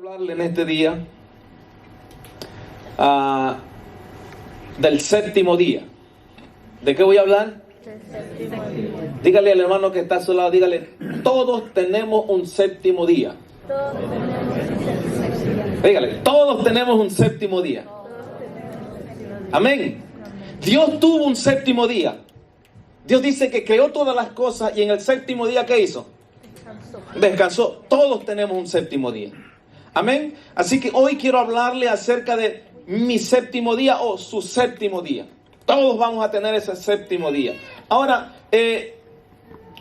Hablarle en este día del séptimo día. ¿De qué voy a hablar? Dígale al hermano que está a su lado, dígale, todos tenemos un séptimo día. Dígale, todos tenemos un séptimo día. Amén. Dios tuvo un séptimo día. Dios dice que creó todas las cosas y en el séptimo día, ¿qué hizo? Descansó. Todos tenemos un séptimo día. Amén. Así que hoy quiero hablarle acerca de mi séptimo día o su séptimo día. Todos vamos a tener ese séptimo día. Ahora,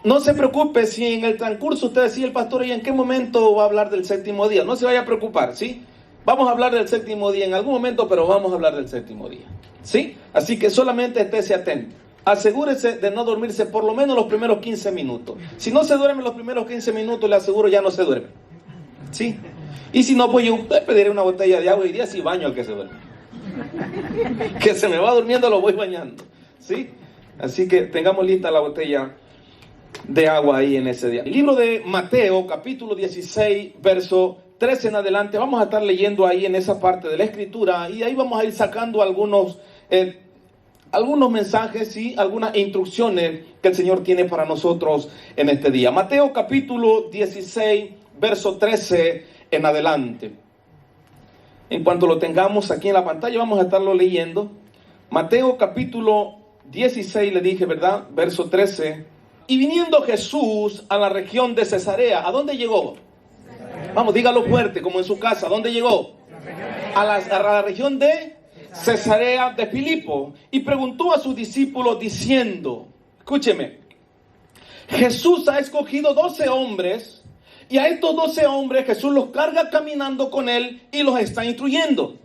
no se preocupe si en el transcurso usted decía, el pastor, ¿y en qué momento va a hablar del séptimo día? No se vaya a preocupar, ¿sí? Vamos a hablar del séptimo día en algún momento, pero vamos a hablar del séptimo día, ¿sí? Así que solamente estése atento. Asegúrese de no dormirse por lo menos los primeros 15 minutos. Si no se duerme los primeros 15 minutos, le aseguro ya no se duerme, ¿sí? Y si no, pues yo le pediré una botella de agua y día si baño al que se duerme. Que se me va durmiendo, lo voy bañando, ¿sí? Así que tengamos lista la botella de agua ahí en ese día. El libro de Mateo, capítulo 16, verso 13 en adelante. Vamos a estar leyendo ahí en esa parte de la escritura y ahí vamos a ir sacando algunos mensajes y algunas instrucciones que el Señor tiene para nosotros en este día. Mateo capítulo 16, verso 13 en adelante. En cuanto lo tengamos aquí en la pantalla, vamos a estarlo leyendo. Mateo capítulo 16, le dije, ¿verdad? Verso 13. Y viniendo Jesús a la región de Cesarea, ¿a dónde llegó? Vamos, dígalo fuerte, como en su casa. ¿A dónde llegó? A la región de Cesarea de Filipo. Y preguntó a sus discípulos diciendo, escúcheme, Jesús ha escogido 12 hombres, y a estos 12 hombres Jesús los carga caminando con él y los está instruyendo.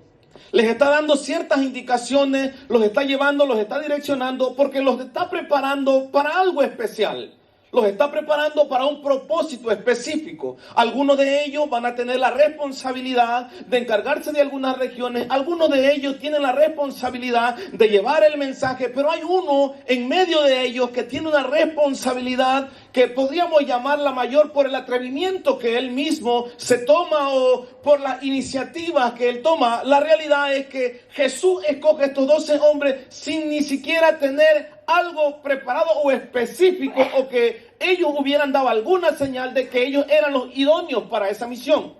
Les está dando ciertas indicaciones, los está llevando, los está direccionando, porque los está preparando para algo especial. Los está preparando para un propósito específico. Algunos de ellos van a tener la responsabilidad de encargarse de algunas regiones. Algunos de ellos tienen la responsabilidad de llevar el mensaje. Pero hay uno en medio de ellos que tiene una responsabilidad que podríamos llamarla mayor por el atrevimiento que él mismo se toma o por las iniciativas que él toma. La realidad es que Jesús escoge estos 12 hombres sin ni siquiera tener algo preparado o específico o que ellos hubieran dado alguna señal de que ellos eran los idóneos para esa misión.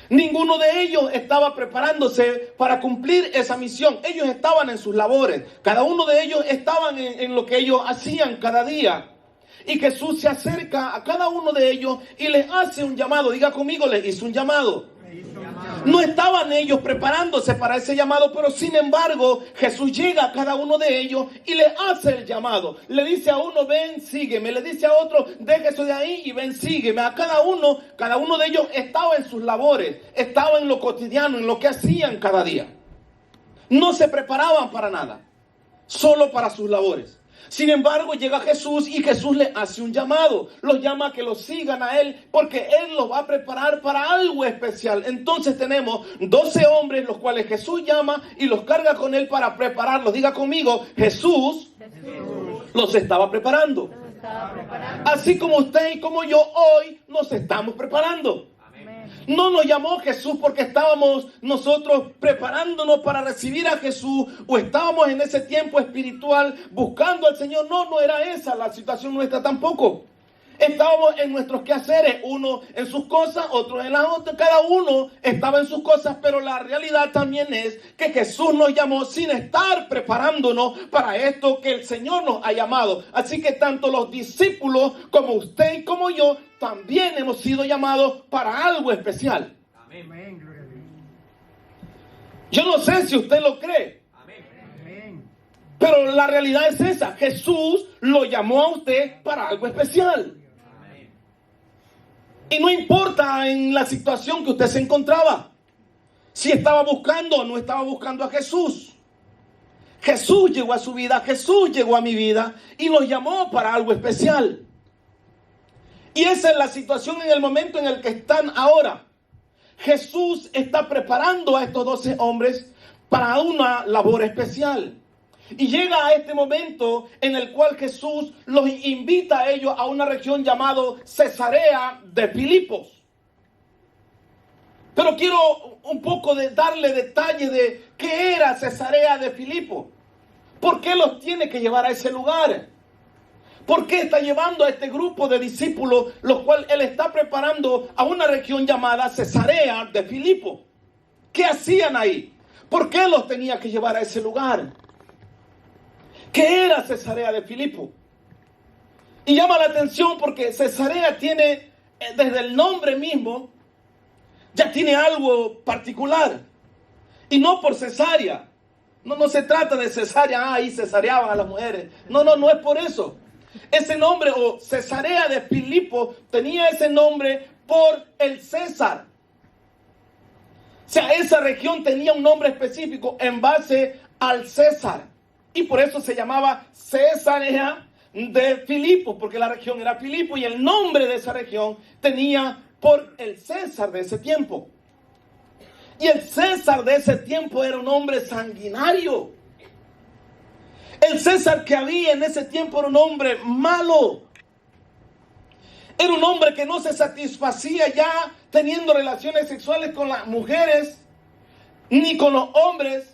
Ninguno de ellos estaba preparándose para cumplir esa misión. Ellos estaban en sus labores. Cada uno de ellos estaban en lo que ellos hacían cada día. Y Jesús se acerca a cada uno de ellos y les hace un llamado. Diga conmigo, les hizo un llamado. No estaban ellos preparándose para ese llamado, pero sin embargo, Jesús llega a cada uno de ellos y le hace el llamado. Le dice a uno, ven, sígueme. Le dice a otro, déjese de ahí y ven, sígueme. A cada uno de ellos estaba en sus labores, estaba en lo cotidiano, en lo que hacían cada día. No se preparaban para nada, solo para sus labores. Sin embargo, llega Jesús y Jesús le hace un llamado. Los llama a que lo sigan a él porque él los va a preparar para algo especial. Entonces tenemos 12 hombres los cuales Jesús llama y los carga con él para prepararlos. Diga conmigo, Jesús los estaba preparando. Así como usted y como yo hoy nos estamos preparando. No nos llamó Jesús porque estábamos nosotros preparándonos para recibir a Jesús o estábamos en ese tiempo espiritual buscando al Señor. No era esa la situación nuestra tampoco. Estábamos en nuestros quehaceres, uno en sus cosas, otro en las otras. Cada uno estaba en sus cosas, pero la realidad también es que Jesús nos llamó sin estar preparándonos para esto que el Señor nos ha llamado. Así que tanto los discípulos como usted y como yo también hemos sido llamados para algo especial. Amén. Yo no sé si usted lo cree. Amén. Pero la realidad es esa. Jesús lo llamó a usted para algo especial. Y no importa en la situación que usted se encontraba, si estaba buscando o no estaba buscando a Jesús. Jesús llegó a su vida, Jesús llegó a mi vida y nos llamó para algo especial. Y esa es la situación en el momento en el que están ahora. Jesús está preparando a estos 12 hombres para una labor especial. Y llega a este momento en el cual Jesús los invita a ellos a una región llamada Cesarea de Filipos. Pero quiero un poco de darle detalle de qué era Cesarea de Filipo. ¿Por qué los tiene que llevar a ese lugar? ¿Por qué está llevando a este grupo de discípulos, los cuales él está preparando a una región llamada Cesarea de Filipo? ¿Qué hacían ahí? ¿Por qué los tenía que llevar a ese lugar? ¿Qué era Cesarea de Filipo? Y llama la atención porque Cesarea tiene, desde el nombre mismo, ya tiene algo particular. Y no por cesárea. No se trata de cesárea, ahí cesareaban a las mujeres. No es por eso. Ese nombre, o Cesarea de Filipo, tenía ese nombre por el César. O sea, esa región tenía un nombre específico en base al César. Y por eso se llamaba Cesarea de Filipo, porque la región era Filipo y el nombre de esa región tenía por el César de ese tiempo. Y el César de ese tiempo era un hombre sanguinario. El César que había en ese tiempo era un hombre malo. Era un hombre que no se satisfacía ya teniendo relaciones sexuales con las mujeres ni con los hombres,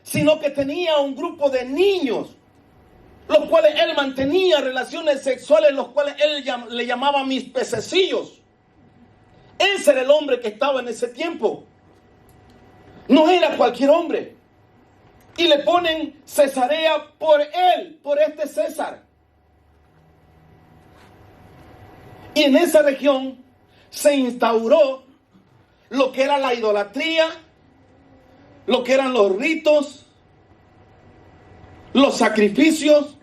sino que tenía un grupo de niños, los cuales él mantenía relaciones sexuales, los cuales él le llamaba mis pececillos. Ese era el hombre que estaba en ese tiempo. No era cualquier hombre. Y le ponen Cesarea por él, por este César. Y en esa región se instauró lo que era la idolatría, lo que eran los ritos, los sacrificios.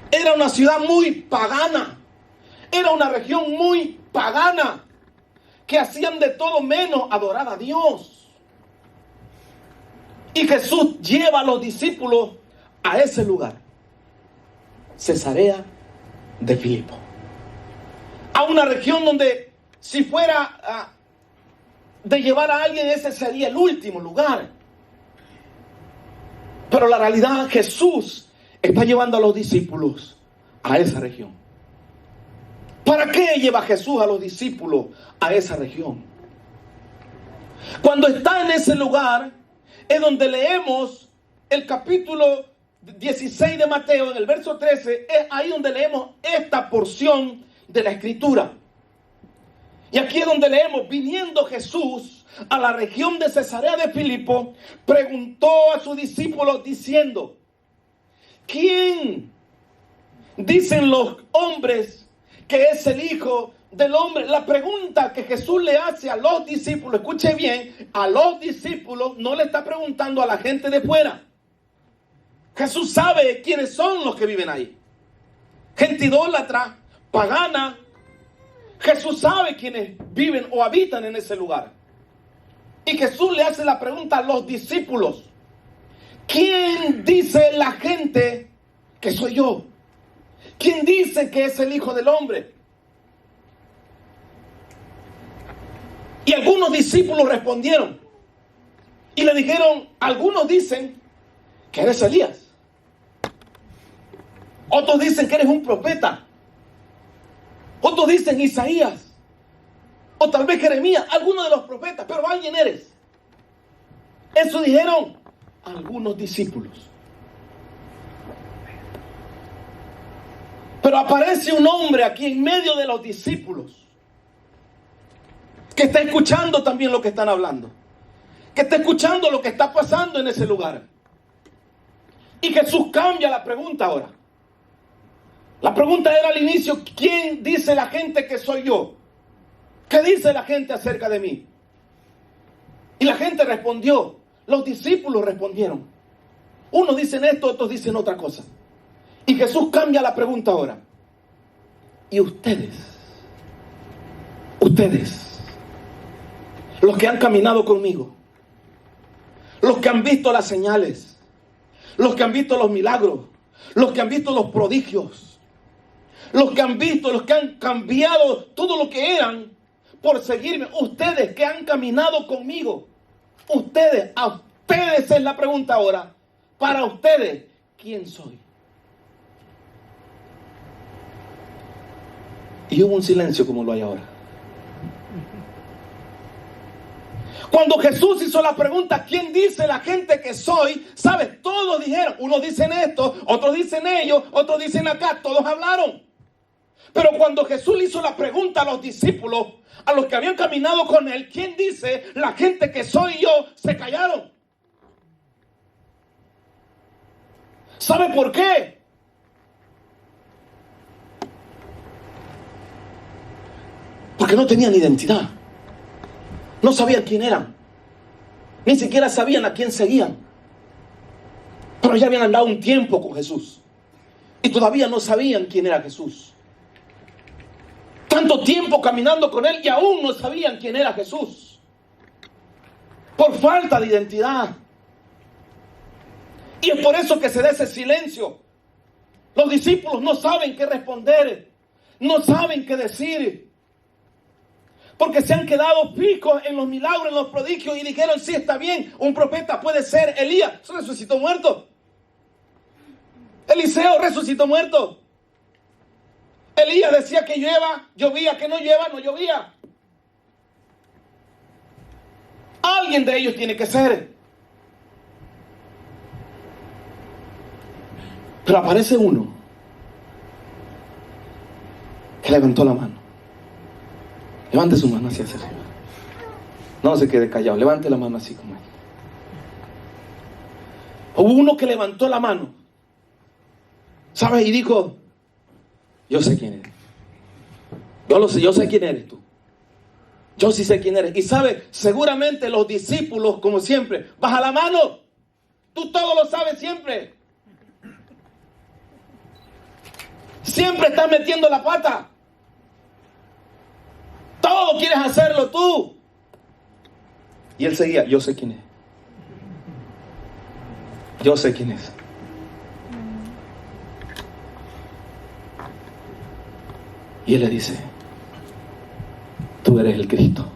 Era una ciudad muy pagana. Era una región muy pagana, que hacían de todo menos adorar a Dios. Y Jesús lleva a los discípulos a ese lugar, Cesarea de Filipo, a una región donde si fuera de llevar a alguien, ese sería el último lugar. Pero la realidad, Jesús está llevando a los discípulos a esa región. ¿Para qué lleva Jesús a los discípulos a esa región? Cuando está en ese lugar, es donde leemos el capítulo 16 de Mateo, en el verso 13, es ahí donde leemos esta porción de la Escritura. Y aquí es donde leemos: viniendo Jesús a la región de Cesarea de Filipo, preguntó a sus discípulos diciendo: ¿quién dicen los hombres que es el Hijo del Hombre? La pregunta que Jesús le hace a los discípulos, escuche bien, a los discípulos, no le está preguntando a la gente de fuera. Jesús sabe quiénes son los que viven ahí. Gente idólatra, pagana. Jesús sabe quiénes viven o habitan en ese lugar. Y Jesús le hace la pregunta a los discípulos: ¿quién dice la gente que soy yo? ¿Quién dice que es el Hijo del Hombre? Y algunos discípulos respondieron y le dijeron: algunos dicen que eres Elías, otros dicen que eres un profeta, otros dicen Isaías, o tal vez Jeremías, alguno de los profetas, pero alguien eres. Eso dijeron algunos discípulos. Pero aparece un hombre aquí en medio de los discípulos que está escuchando también lo que están hablando, que está escuchando lo que está pasando en ese lugar. Y Jesús cambia la pregunta ahora. La pregunta era al inicio: ¿quién dice la gente que soy yo? ¿Qué dice la gente acerca de mí? Y la gente respondió, los discípulos respondieron. Unos dicen esto, otros dicen otra cosa. Y Jesús cambia la pregunta ahora. ¿Y ustedes? Ustedes, los que han caminado conmigo, los que han visto las señales, los que han visto los milagros, los que han visto los prodigios, los que han visto, los que han cambiado todo lo que eran por seguirme, ustedes que han caminado conmigo, ustedes, a ustedes es la pregunta ahora, para ustedes, ¿quién soy? Y hubo un silencio como lo hay ahora. Cuando Jesús hizo la pregunta, ¿quién dice la gente que soy? ¿Sabes? Todos dijeron, unos dicen esto, otros dicen ellos, otros dicen acá, todos hablaron. Pero cuando Jesús le hizo la pregunta a los discípulos, a los que habían caminado con él, ¿quién dice la gente que soy yo? Se callaron. ¿Sabe por qué? Porque no tenían identidad. No sabían quién eran. Ni siquiera sabían a quién seguían. Pero ya habían andado un tiempo con Jesús. Y todavía no sabían quién era Jesús. Tanto tiempo caminando con él y aún no sabían quién era Jesús. Por falta de identidad. Y es por eso que se da ese silencio. Los discípulos no saben qué responder. No saben qué decir. Porque se han quedado fijos en los milagros, en los prodigios. Y dijeron, sí, está bien, un profeta puede ser Elías. Resucitó muerto. Eliseo resucitó muerto. Elías decía que llovía, que no llovía. Alguien de ellos tiene que ser. Pero aparece uno que levantó la mano. Levante su mano hacia arriba. No se quede callado, levante la mano así como él. Hubo uno que levantó la mano, ¿sabes? Y dijo, yo sé quién eres. Yo lo sé, yo sé quién eres tú. Yo sí sé quién eres. Y sabes, seguramente los discípulos, como siempre, baja la mano. Tú todo lo sabes siempre. Siempre estás metiendo la pata. Todo quieres hacerlo tú. Y él seguía, yo sé quién es. Yo sé quién es. Y él le dice, tú eres el Cristo,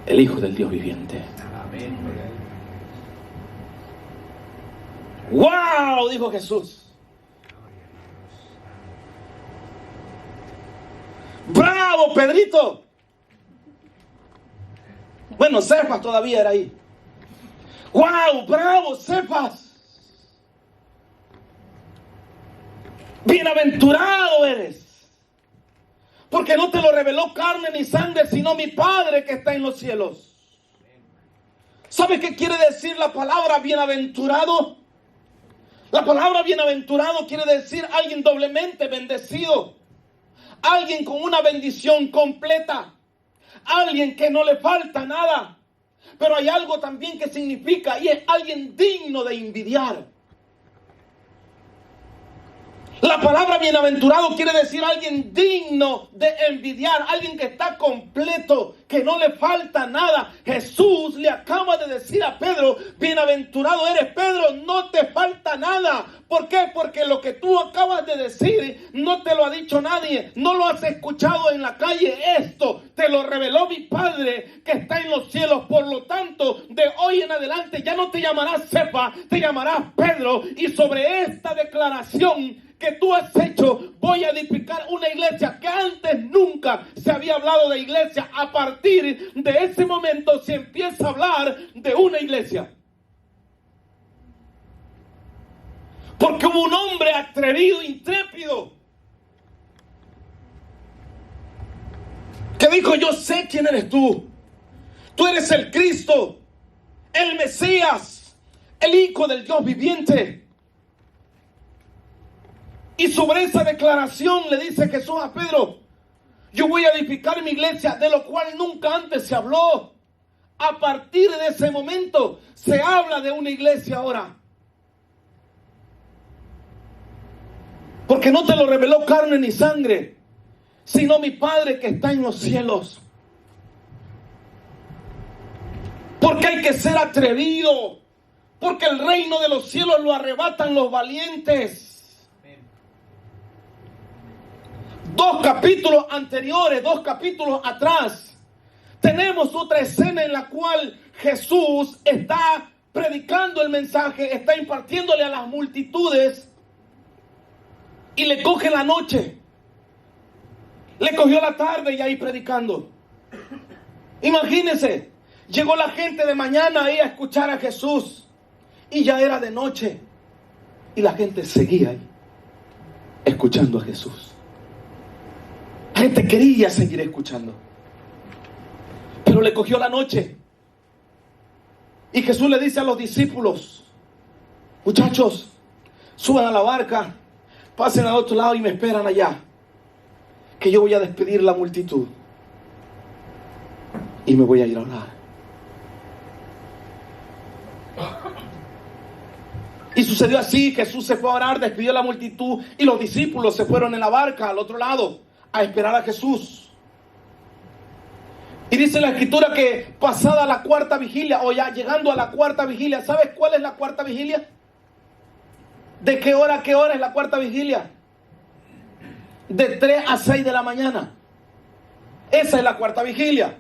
el Hijo del Dios viviente. ¡Wow! Dijo Jesús. ¡Bravo, Pedrito! Bueno, Cefas todavía era ahí. ¡Wow! ¡Bravo, Cefas! Bienaventurado eres, porque no te lo reveló carne ni sangre, sino mi Padre que está en los cielos. ¿Sabe qué quiere decir la palabra bienaventurado? La palabra bienaventurado quiere decir alguien doblemente bendecido, alguien con una bendición completa, alguien que no le falta nada. Pero hay algo también que significa, y es alguien digno de envidiar. La palabra bienaventurado quiere decir alguien digno de envidiar, alguien que está completo, que no le falta nada. Jesús le acaba de decir a Pedro, bienaventurado eres, Pedro, no te falta nada. ¿Por qué? Porque lo que tú acabas de decir no te lo ha dicho nadie, no lo has escuchado en la calle. Esto te lo reveló mi Padre que está en los cielos. Por lo tanto, de hoy en adelante ya no te llamarás Cefas, te llamarás Pedro. Y sobre esta declaración que tú has hecho, voy a edificar una iglesia que antes nunca se había hablado de iglesia. A partir de ese momento se empieza a hablar de una iglesia. Porque hubo un hombre atrevido, intrépido, que dijo, yo sé quién eres tú. Tú eres el Cristo, el Mesías, el Hijo del Dios viviente. Y sobre esa declaración le dice Jesús a Pedro, yo voy a edificar mi iglesia, de lo cual nunca antes se habló. A partir de ese momento se habla de una iglesia ahora. Porque no te lo reveló carne ni sangre, sino mi Padre que está en los cielos. Porque hay que ser atrevido, porque el reino de los cielos lo arrebatan los valientes. Dos capítulos anteriores, 2 capítulos atrás, tenemos otra escena en la cual Jesús está predicando el mensaje, está impartiéndole a las multitudes y le coge la noche. Le cogió la tarde y ahí predicando. Imagínense, llegó la gente de mañana ahí a escuchar a Jesús y ya era de noche y la gente seguía ahí escuchando a Jesús. La gente quería seguir escuchando, pero le cogió la noche y Jesús le dice a los discípulos: muchachos, suban a la barca, pasen al otro lado y me esperan allá, que yo voy a despedir la multitud y me voy a ir a orar. Y sucedió así. Jesús se fue a orar, despidió a la multitud y los discípulos se fueron en la barca al otro lado a esperar a Jesús. Y dice la escritura que pasada la cuarta vigilia, o ya llegando a la cuarta vigilia, ¿sabes cuál es la cuarta vigilia? ¿De qué hora a qué hora es la cuarta vigilia? De 3 a 6 de la mañana. Esa es la cuarta vigilia.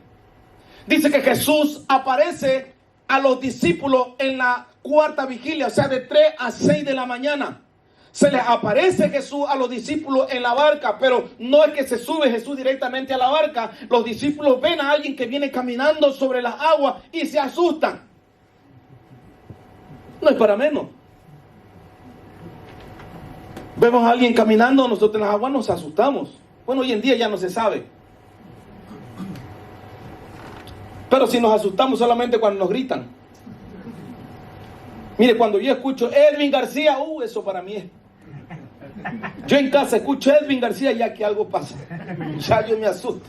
Dice que Jesús aparece a los discípulos en la cuarta vigilia, o sea, de 3 a 6 de la mañana. Se les aparece Jesús a los discípulos en la barca, pero no es que se sube Jesús directamente a la barca. Los discípulos ven a alguien que viene caminando sobre las aguas y se asustan. No es para menos. Vemos a alguien caminando, nosotros en las aguas nos asustamos. Bueno, hoy en día ya no se sabe. Pero si nos asustamos solamente cuando nos gritan. Mire, cuando yo escucho Edwin García, eso para mí es. Yo en casa escucho Edwin García, ya que algo pasa. Ya yo me asusto.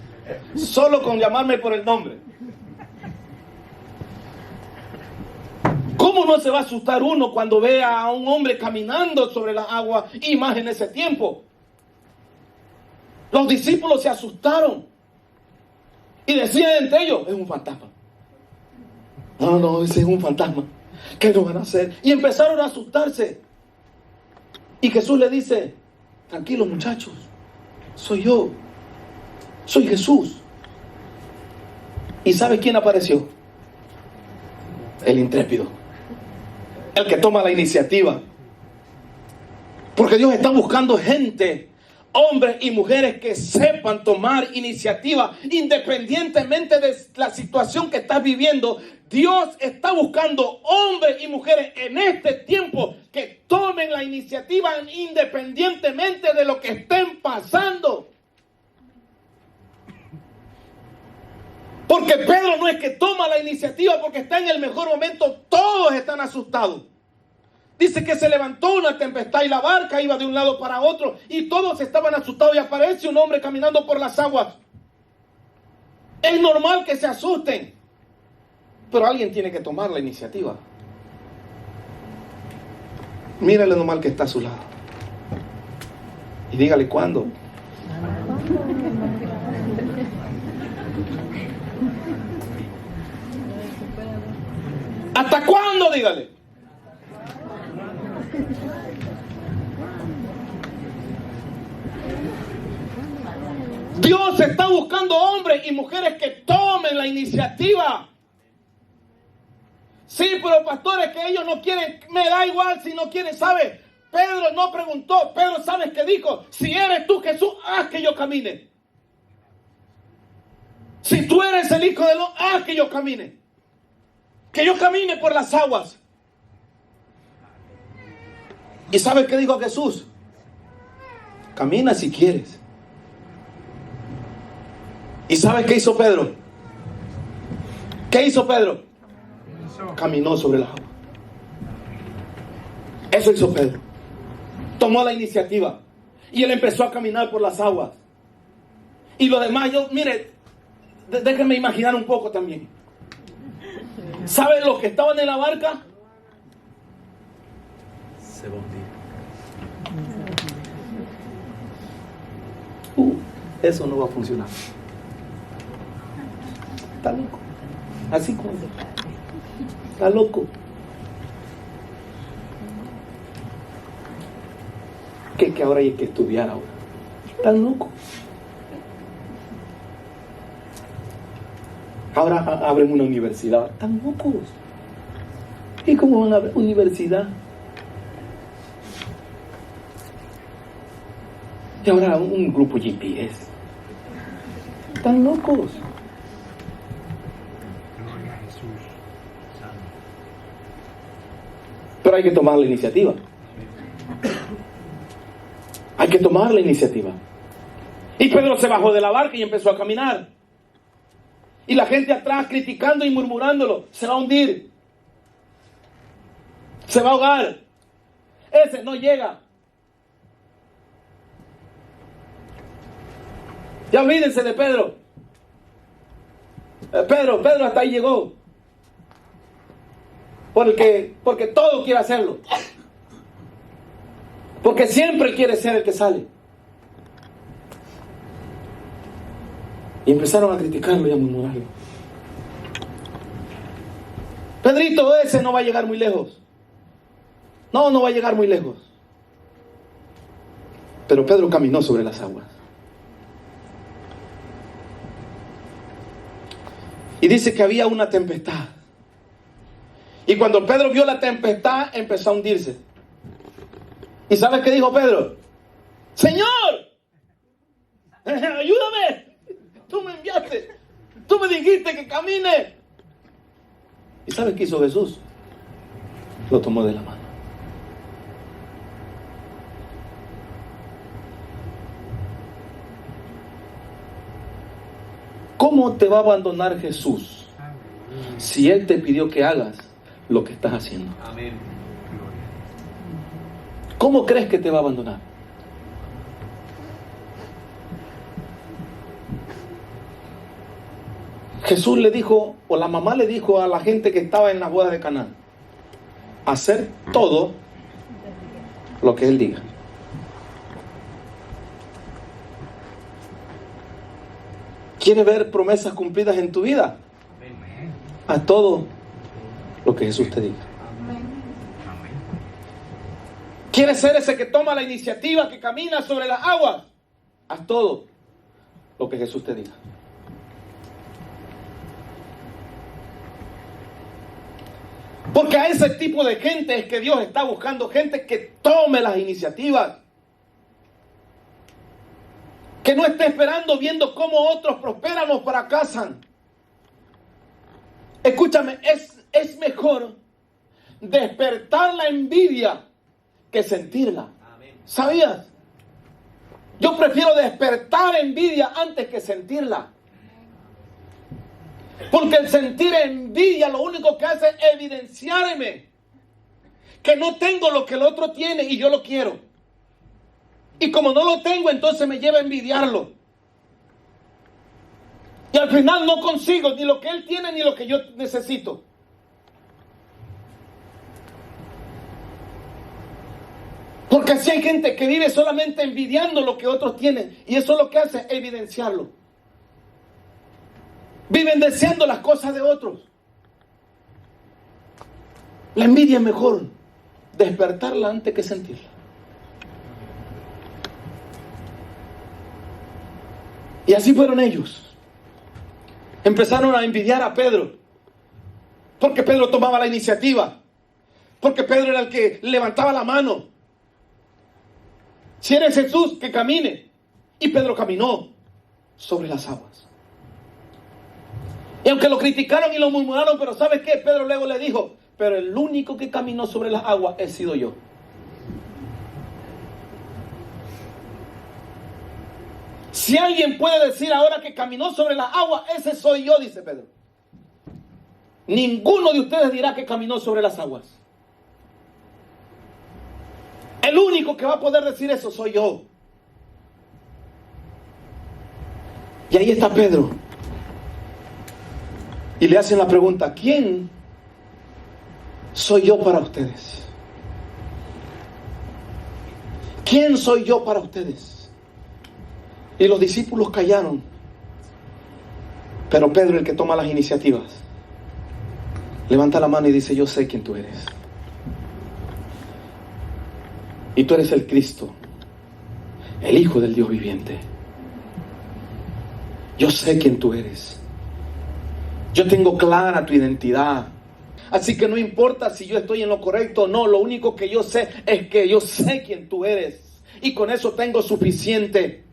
Solo con llamarme por el nombre. ¿Cómo no se va a asustar uno cuando vea a un hombre caminando sobre las aguas y más en ese tiempo? Los discípulos se asustaron y decían entre ellos: es un fantasma. No, ese es un fantasma. ¿Qué nos van a hacer? Y empezaron a asustarse. Y Jesús le dice: tranquilos muchachos, soy yo, soy Jesús. ¿Y sabes quién apareció? El intrépido, el que toma la iniciativa. Porque Dios está buscando gente, hombres y mujeres que sepan tomar iniciativa independientemente de la situación que estás viviendo. Dios está buscando hombres y mujeres en este tiempo que tomen la iniciativa independientemente de lo que estén pasando. Porque Pedro no es que toma la iniciativa porque está en el mejor momento, todos están asustados. Dice que se levantó una tempestad y la barca iba de un lado para otro y todos estaban asustados y aparece un hombre caminando por las aguas. Es normal que se asusten, pero alguien tiene que tomar la iniciativa. Mírale nomás que está a su lado y dígale: ¿cuándo? ¿Hasta cuándo? Dígale. Dios está buscando hombres y mujeres que tomen la iniciativa. Sí, pero pastores, que ellos no quieren. Me da igual si no quieren, ¿sabe? Pedro no preguntó. Pedro, ¿sabes qué dijo? Si eres tú, Jesús, haz que yo camine. Si tú eres el Hijo de Dios, haz que yo camine. Que yo camine por las aguas. ¿Y sabes qué dijo Jesús? Camina si quieres. ¿Y sabes qué hizo Pedro? ¿Qué hizo Pedro? Caminó sobre las aguas. Eso hizo Pedro. Tomó la iniciativa y él empezó a caminar por las aguas. Y lo demás, mire, déjenme imaginar un poco también. ¿Saben los que estaban en la barca? Se hundieron. Eso no va a funcionar. Está loco. Así como está loco. Que ahora hay que estudiar ahora. Están locos. Ahora abren una universidad. Están locos. ¿Y cómo van a abrir universidad? Y ahora un grupo GPS. Están locos. Pero hay que tomar la iniciativa. Hay que tomar la iniciativa. Y Pedro se bajó de la barca y empezó a caminar. Y la gente atrás criticando y murmurándolo. Se va a hundir. Se va a ahogar. Ese no llega. Ya olvídense de Pedro. Pedro hasta ahí llegó. Porque todo quiere hacerlo. Porque siempre quiere ser el que sale. Y empezaron a criticarlo y a murmurarlo. Pedrito, ese no va a llegar muy lejos. No va a llegar muy lejos. Pero Pedro caminó sobre las aguas. Y dice que había una tempestad. Y cuando Pedro vio la tempestad, empezó a hundirse. ¿Y sabes qué dijo Pedro? ¡Señor! ¡Ayúdame! Tú me enviaste. Tú me dijiste que camine. ¿Y sabes qué hizo Jesús? Lo tomó de la mano. ¿Cómo te va a abandonar Jesús si Él te pidió que hagas lo que estás haciendo? Amén. ¿Cómo crees que te va a abandonar? Jesús le dijo, o la mamá le dijo a la gente que estaba en las bodas de Caná, hacer todo lo que Él diga. ¿Quieres ver promesas cumplidas en tu vida? Haz todo lo que Jesús te diga. ¿Quieres ser ese que toma la iniciativa, que camina sobre las aguas? Haz todo lo que Jesús te diga. Porque a ese tipo de gente es que Dios está buscando, gente que tome las iniciativas. Que no esté esperando viendo cómo otros prosperan o fracasan. Escúchame, es mejor despertar la envidia que sentirla. ¿Sabías? Yo prefiero despertar envidia antes que sentirla. Porque el sentir envidia lo único que hace es evidenciarme que no tengo lo que el otro tiene y yo lo quiero. Y como no lo tengo, entonces me lleva a envidiarlo. Y al final no consigo ni lo que él tiene ni lo que yo necesito. Porque así hay gente que vive solamente envidiando lo que otros tienen. Y eso lo que hace es evidenciarlo. Viven deseando las cosas de otros. La envidia es mejor despertarla antes que sentirla. Y así fueron ellos. Empezaron a envidiar a Pedro. Porque Pedro tomaba la iniciativa. Porque Pedro era el que levantaba la mano. Si eres Jesús, que camine. Y Pedro caminó sobre las aguas. Y aunque lo criticaron y lo murmuraron, pero ¿sabes qué? Pedro luego le dijo, pero el único que caminó sobre las aguas he sido yo. Si alguien puede decir ahora que caminó sobre las aguas, ese soy yo, dice Pedro. Ninguno de ustedes dirá que caminó sobre las aguas. El único que va a poder decir eso soy yo. Y ahí está Pedro. Y le hacen la pregunta, ¿quién soy yo para ustedes? ¿Quién soy yo para ustedes? Y los discípulos callaron. Pero Pedro, el que toma las iniciativas, levanta la mano y dice, yo sé quién tú eres. Y tú eres el Cristo, el Hijo del Dios viviente. Yo sé quién tú eres. Yo tengo clara tu identidad. Así que no importa si yo estoy en lo correcto o no. Lo único que yo sé es que yo sé quién tú eres. Y con eso tengo suficiente.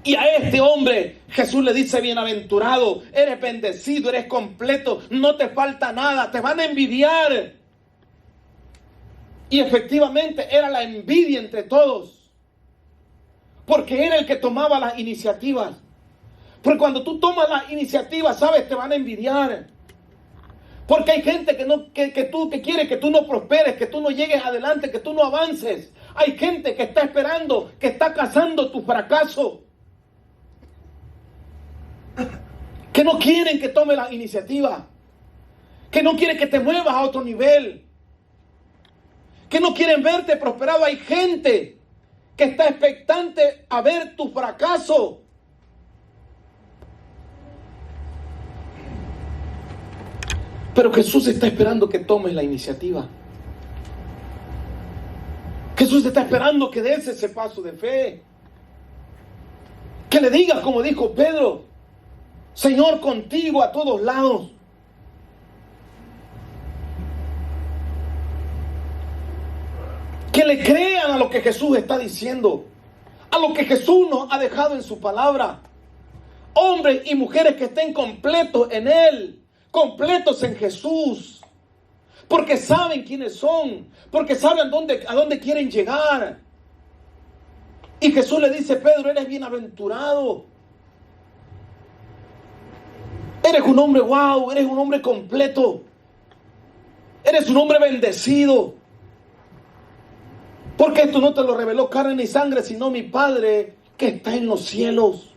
Y a este hombre Jesús le dice, bienaventurado, eres bendecido, eres completo, no te falta nada, te van a envidiar. Y efectivamente era la envidia entre todos, porque era el que tomaba las iniciativas. Porque cuando tú tomas las iniciativas, sabes, te van a envidiar. Porque hay gente que quiere que tú no prosperes, que tú no llegues adelante, que tú no avances. Hay gente que está esperando, que está cazando tu fracaso. Que no quieren que tome la iniciativa. Que no quieren que te muevas a otro nivel. Que no quieren verte prosperado. Hay gente que está expectante a ver tu fracaso. Pero Jesús está esperando que tomes la iniciativa. Jesús está esperando que des ese paso de fe. Que le digas como dijo Pedro: Señor, contigo a todos lados. Que le crean a lo que Jesús está diciendo, a lo que Jesús nos ha dejado en su palabra. Hombres y mujeres que estén completos en Él, completos en Jesús, porque saben quiénes son, porque saben a dónde quieren llegar. Y Jesús le dice: Pedro, eres bienaventurado. Eres un hombre wow, eres un hombre completo. Eres un hombre bendecido. Porque esto no te lo reveló carne ni sangre, sino mi Padre que está en los cielos.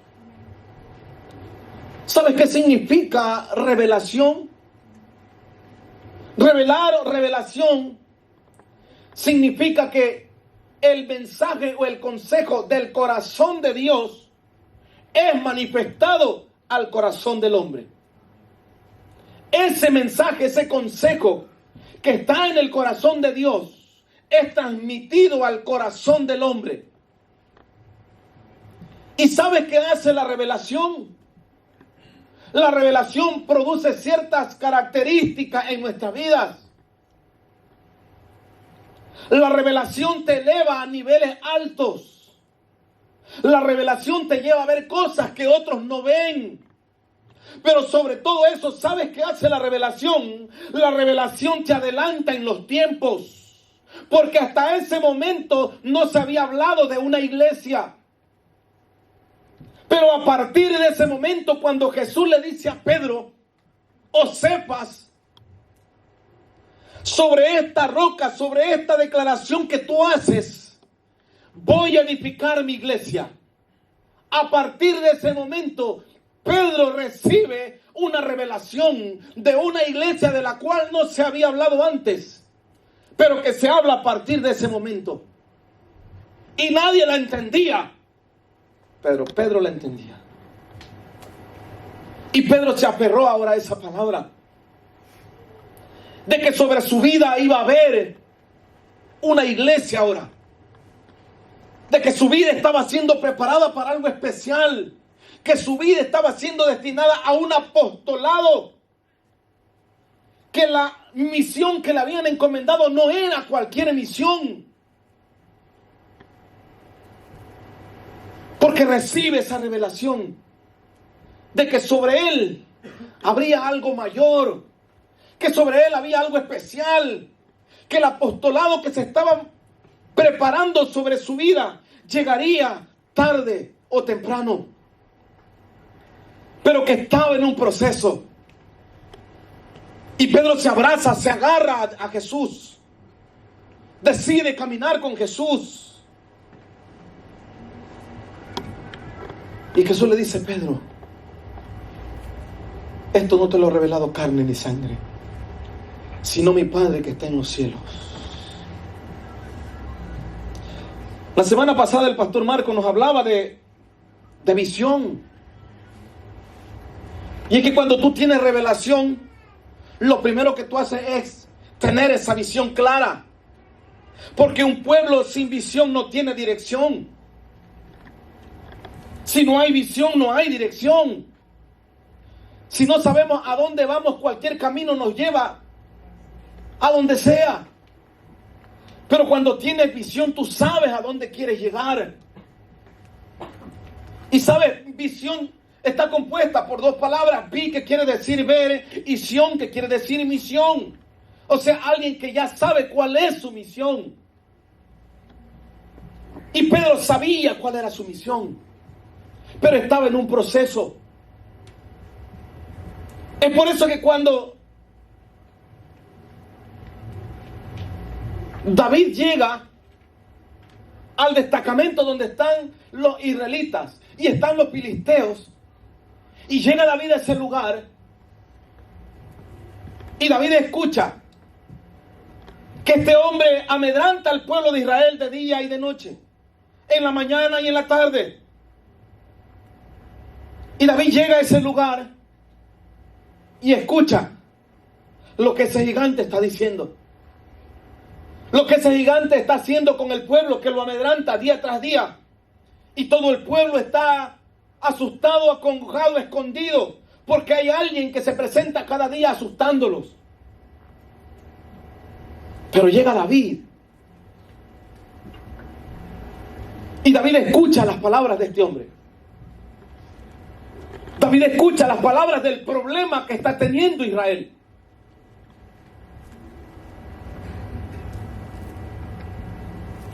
¿Sabes qué significa revelación? Revelar o revelación significa que el mensaje o el consejo del corazón de Dios es manifestado al corazón del hombre. Ese mensaje, ese consejo que está en el corazón de Dios es transmitido al corazón del hombre. ¿Y sabes qué hace la revelación? La revelación produce ciertas características en nuestras vidas. La revelación te eleva a niveles altos. La revelación te lleva a ver cosas que otros no ven. Pero sobre todo eso, ¿sabes qué hace la revelación? La revelación te adelanta en los tiempos. Porque hasta ese momento no se había hablado de una iglesia. Pero a partir de ese momento, cuando Jesús le dice a Pedro: o sepas, sobre esta roca, sobre esta declaración que tú haces, voy a edificar mi iglesia. A partir de ese momento, Pedro recibe una revelación de una iglesia de la cual no se había hablado antes, pero que se habla a partir de ese momento. Y nadie la entendía, pero Pedro la entendía. Y Pedro se aferró ahora a esa palabra, de que sobre su vida iba a haber una iglesia ahora, de que su vida estaba siendo preparada para algo especial, que su vida estaba siendo destinada a un apostolado, que la misión que le habían encomendado no era cualquier misión, porque recibe esa revelación de que sobre él habría algo mayor, que sobre él había algo especial, que el apostolado que se estaba preparando sobre su vida llegaría tarde o temprano, pero que estaba en un proceso. Y Pedro se abraza, se agarra a Jesús, decide caminar con Jesús. Y Jesús le dice: Pedro, esto no te lo ha revelado carne ni sangre, sino mi Padre que está en los cielos. La semana pasada el pastor Marco nos hablaba de visión. Y es que cuando tú tienes revelación, lo primero que tú haces es tener esa visión clara. Porque un pueblo sin visión no tiene dirección. Si no hay visión, no hay dirección. Si no sabemos a dónde vamos, cualquier camino nos lleva a donde sea. Pero cuando tienes visión, tú sabes a dónde quieres llegar. Y sabes, visión está compuesta por dos palabras: vi, que quiere decir ver, y sion, que quiere decir misión. O sea, alguien que ya sabe cuál es su misión. Y Pedro sabía cuál era su misión, pero estaba en un proceso. Es por eso que cuando David llega al destacamento donde están los israelitas y están los filisteos, y llega David a ese lugar, y David escucha que este hombre amedranta al pueblo de Israel de día y de noche, en la mañana y en la tarde. Y David llega a ese lugar y escucha lo que ese gigante está diciendo, lo que ese gigante está haciendo con el pueblo, que lo amedranta día tras día. Y todo el pueblo está asustado, acongojado, escondido, porque hay alguien que se presenta cada día asustándolos. Pero llega David, y David escucha las palabras de este hombre. David escucha las palabras del problema que está teniendo Israel.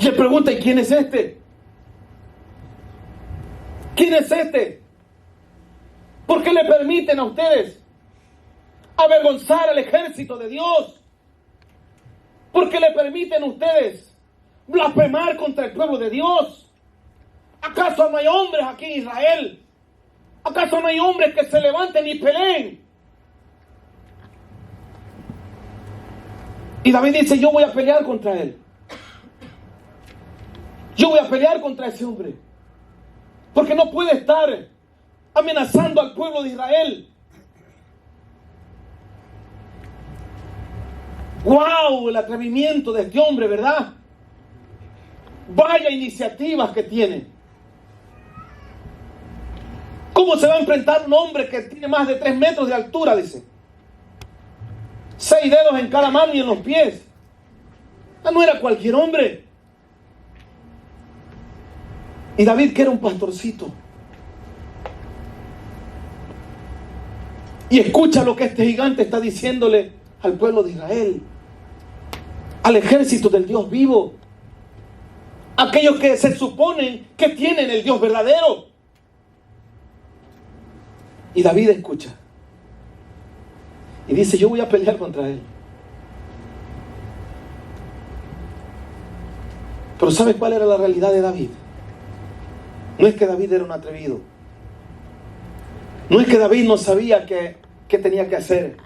Y le pregunta: ¿y quién es este? ¿Quién es este? ¿Por qué le permiten a ustedes avergonzar al ejército de Dios? ¿Por qué le permiten a ustedes blasfemar contra el pueblo de Dios? ¿Acaso no hay hombres aquí en Israel? ¿Acaso no hay hombres que se levanten y peleen? Y David dice: yo voy a pelear contra él. Yo voy a pelear contra ese hombre, porque no puede estar amenazando al pueblo de Israel. ¡Wow! El atrevimiento de este hombre, ¿verdad? Vaya iniciativas que tiene. ¿Cómo se va a enfrentar un hombre que tiene más de 3 metros de altura? Dice. 6 dedos en cada mano y en los pies. No era cualquier hombre. Y David, que era un pastorcito, y escucha lo que este gigante está diciéndole al pueblo de Israel, al ejército del Dios vivo, aquellos que se suponen que tienen el Dios verdadero. Y David escucha y dice: yo voy a pelear contra él. Pero ¿sabes cuál era la realidad de David? No es que David era un atrevido. No es que David no sabía qué tenía que hacer.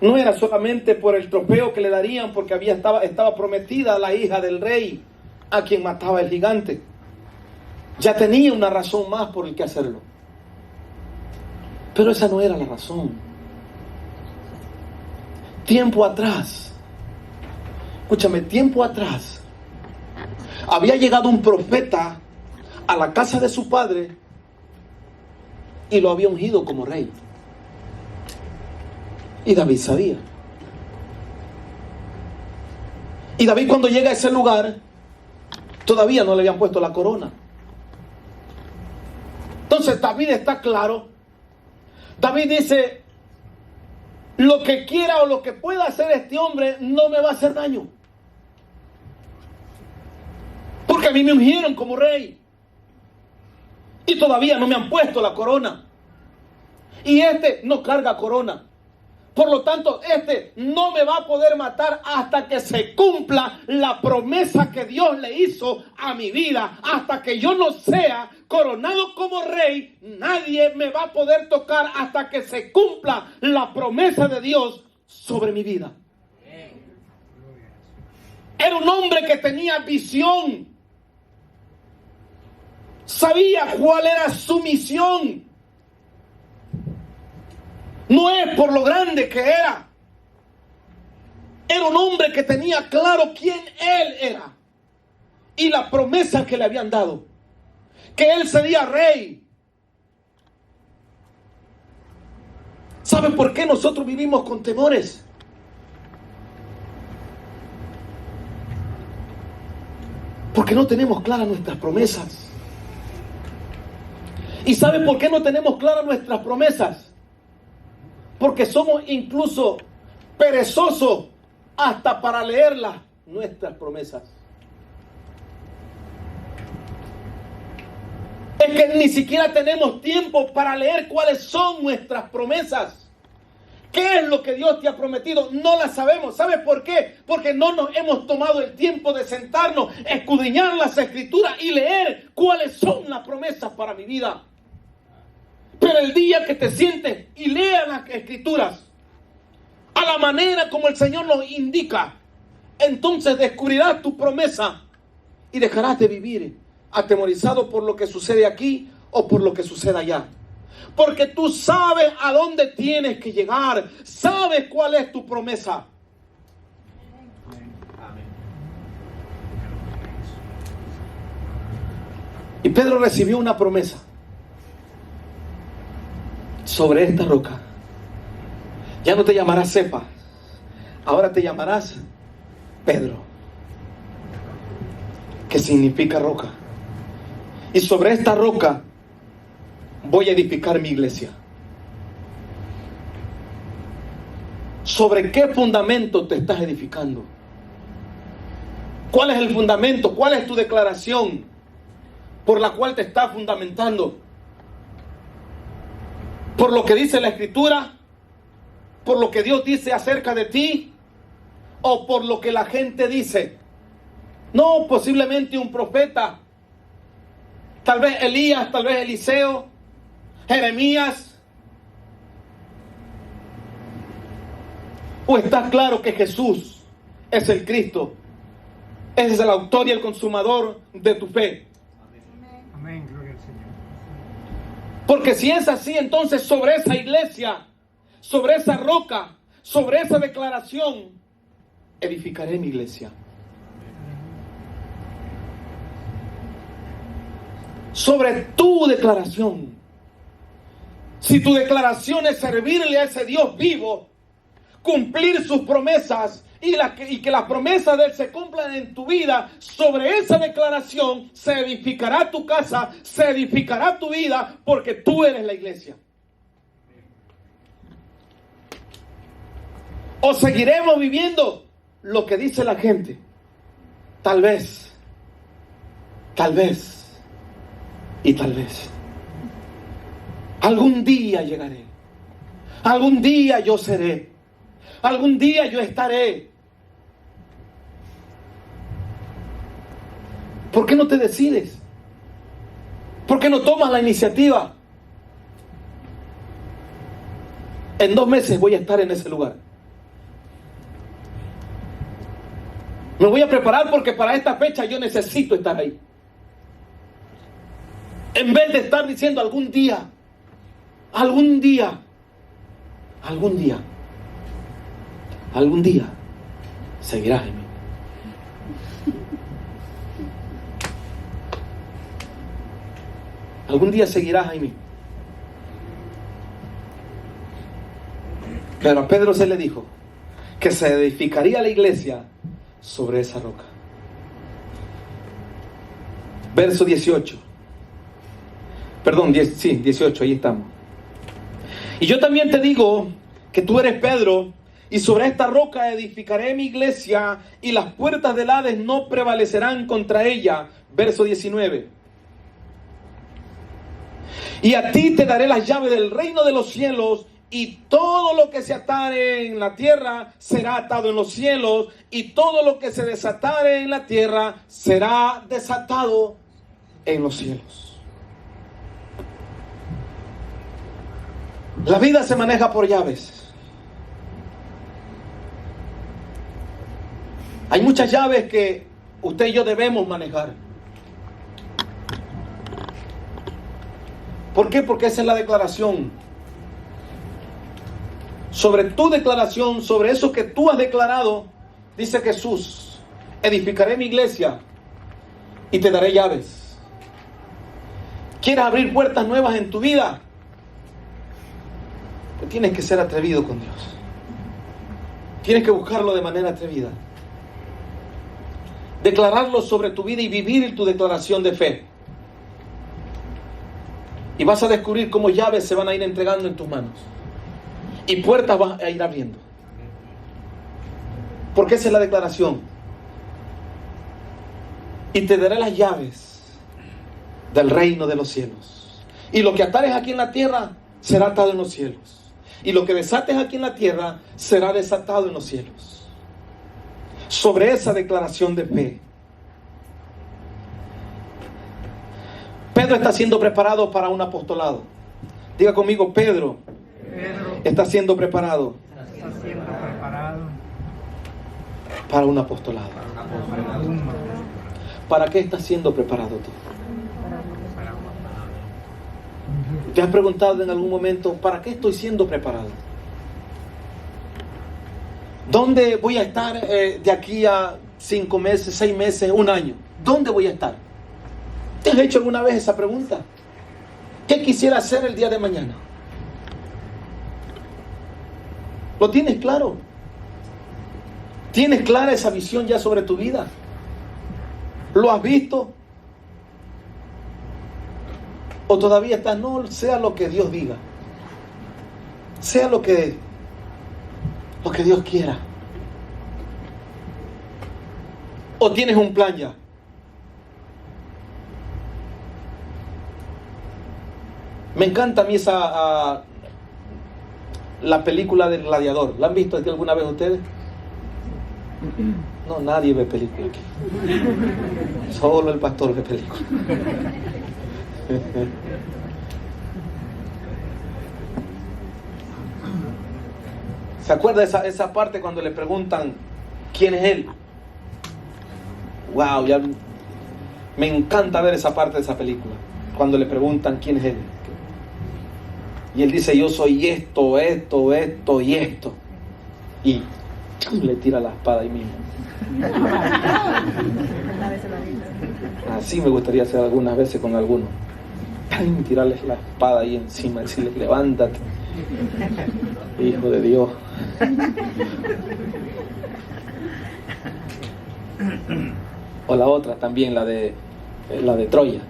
No era solamente por el trofeo que le darían, porque estaba prometida la hija del rey a quien mataba el gigante. Ya tenía una razón más por el que hacerlo. Pero esa no era la razón. Tiempo atrás, escúchame, tiempo atrás, había llegado un profeta a la casa de su padre y lo había ungido como rey. Y David sabía. Y David, cuando llega a ese lugar, todavía no le habían puesto la corona. Entonces David está claro. David dice: lo que quiera o lo que pueda hacer este hombre no me va a hacer daño, porque a mí me ungieron como rey y todavía no me han puesto la corona, y este no carga corona. Por lo tanto, este no me va a poder matar hasta que se cumpla la promesa que Dios le hizo a mi vida. Hasta que yo no sea coronado como rey, nadie me va a poder tocar hasta que se cumpla la promesa de Dios sobre mi vida. Era un hombre que tenía visión. Sabía cuál era su misión. No es por lo grande que era. Era un hombre que tenía claro quién él era y la promesa que le habían dado, que él sería rey. ¿Saben por qué nosotros vivimos con temores? Porque no tenemos claras nuestras promesas. ¿Y saben por qué no tenemos claras nuestras promesas? Porque somos incluso perezosos hasta para leerlas, nuestras promesas. Es que ni siquiera tenemos tiempo para leer cuáles son nuestras promesas. ¿Qué es lo que Dios te ha prometido? No la sabemos. ¿Sabes por qué? Porque no nos hemos tomado el tiempo de sentarnos, escudriñar las Escrituras y leer cuáles son las promesas para mi vida. Pero el día que te sientes y leas las Escrituras a la manera como el Señor nos indica, entonces descubrirás tu promesa y dejarás de vivir atemorizado por lo que sucede aquí o por lo que sucede allá. Porque tú sabes a dónde tienes que llegar, sabes cuál es tu promesa. Y Pedro recibió una promesa. Sobre esta roca ya no te llamarás Cefa, ahora te llamarás Pedro, que significa roca. Y sobre esta roca voy a edificar mi iglesia. ¿Sobre qué fundamento te estás edificando? ¿Cuál es el fundamento? ¿Cuál es tu declaración por la cual te estás fundamentando? ¿Por lo que dice la Escritura? ¿Por lo que Dios dice acerca de ti? ¿O por lo que la gente dice? No, posiblemente un profeta. Tal vez Elías, tal vez Eliseo, Jeremías. ¿O está claro que Jesús es el Cristo? Ese es el autor y el consumador de tu fe. Amén, gloria al Señor. Porque si es así, entonces sobre esa iglesia, sobre esa roca, sobre esa declaración, edificaré mi iglesia. Sobre tu declaración. Si tu declaración es servirle a ese Dios vivo, cumplir sus promesas y que las promesas de Él se cumplan en tu vida, sobre esa declaración se edificará tu casa, se edificará tu vida, porque tú eres la iglesia. O seguiremos viviendo lo que dice la gente. Tal vez y tal vez. Algún día llegaré. Algún día yo seré. Algún día yo estaré. ¿Por qué no te decides? ¿Por qué no tomas la iniciativa? En 2 meses voy a estar en ese lugar. Me voy a preparar porque para esta fecha yo necesito estar ahí. En vez de estar diciendo algún día, algún día, algún día, algún día seguirás en mí. Algún día seguirás en mí. Pero a Pedro se le dijo que se edificaría la iglesia sobre esa roca. Verso 18. Perdón, 18, ahí estamos. Y yo también te digo que tú eres Pedro, y sobre esta roca edificaré mi iglesia, y las puertas del Hades no prevalecerán contra ella. Verso 19. Y a ti te daré las llaves del reino de los cielos, y todo lo que se atare en la tierra será atado en los cielos, y todo lo que se desatare en la tierra será desatado en los cielos. La vida se maneja por llaves. Hay muchas llaves que usted y yo debemos manejar. ¿Por qué? Porque esa es la declaración. Sobre tu declaración, sobre eso que tú has declarado, dice Jesús: edificaré mi iglesia y te daré llaves. ¿Quieres abrir puertas nuevas en tu vida? Tienes que ser atrevido con Dios. Tienes que buscarlo de manera atrevida. Declararlo sobre tu vida y vivir tu declaración de fe. Y vas a descubrir cómo llaves se van a ir entregando en tus manos. Y puertas vas a ir abriendo. Porque esa es la declaración. Y te daré las llaves del reino de los cielos. Y lo que atares aquí en la tierra será atado en los cielos. Y lo que desates aquí en la tierra será desatado en los cielos. Sobre esa declaración de fe, Pedro está siendo preparado para un apostolado. Diga conmigo, Pedro está siendo preparado para un apostolado. ¿Para qué estás siendo preparado tú? ¿Te has preguntado en algún momento, ¿para qué estoy siendo preparado? ¿Dónde voy a estar de aquí a 5 meses, 6 meses, 1 año? ¿Dónde voy a estar? ¿Te has hecho alguna vez esa pregunta? ¿Qué quisiera hacer el día de mañana? ¿Lo tienes claro? ¿Tienes clara esa visión ya sobre tu vida? ¿Lo has visto? ¿O todavía estás, no, sea lo que Dios diga? Sea lo que Dios quiera. ¿O tienes un plan ya? Me encanta a mí la película del Gladiador. ¿La han visto aquí alguna vez ustedes? No, nadie ve película aquí. Solo el pastor ve película. ¿Se acuerda esa parte cuando le preguntan quién es él? Wow, ya me encanta ver esa parte de esa película. Cuando le preguntan quién es él. Y él dice, yo soy esto y esto. Y le tira la espada ahí mismo. Así me gustaría hacer algunas veces con algunos. Tirarles la espada ahí encima, decirles, levántate, hijo de Dios. O la otra también, la de Troya.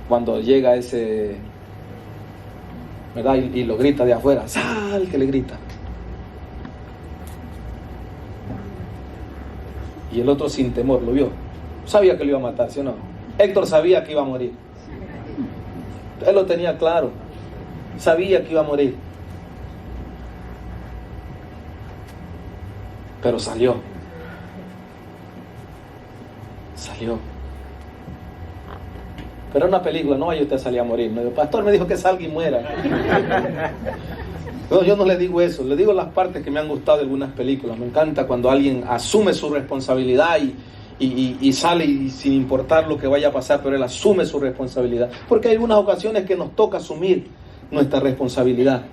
Cuando llega ese, ¿verdad? Y lo grita de afuera, ¡sal! Que le grita. Y el otro sin temor lo vio. Sabía que lo iba a matar, ¿sí o no? Héctor sabía que iba a morir. Él lo tenía claro. Sabía que iba a morir. Pero salió. Pero en una película, no vaya usted a salir a morir. El pastor me dijo que salga y muera. No, yo no le digo eso. Le digo las partes que me han gustado de algunas películas. Me encanta cuando alguien asume su responsabilidad y sale y sin importar lo que vaya a pasar, pero él asume su responsabilidad. Porque hay algunas ocasiones que nos toca asumir nuestra responsabilidad.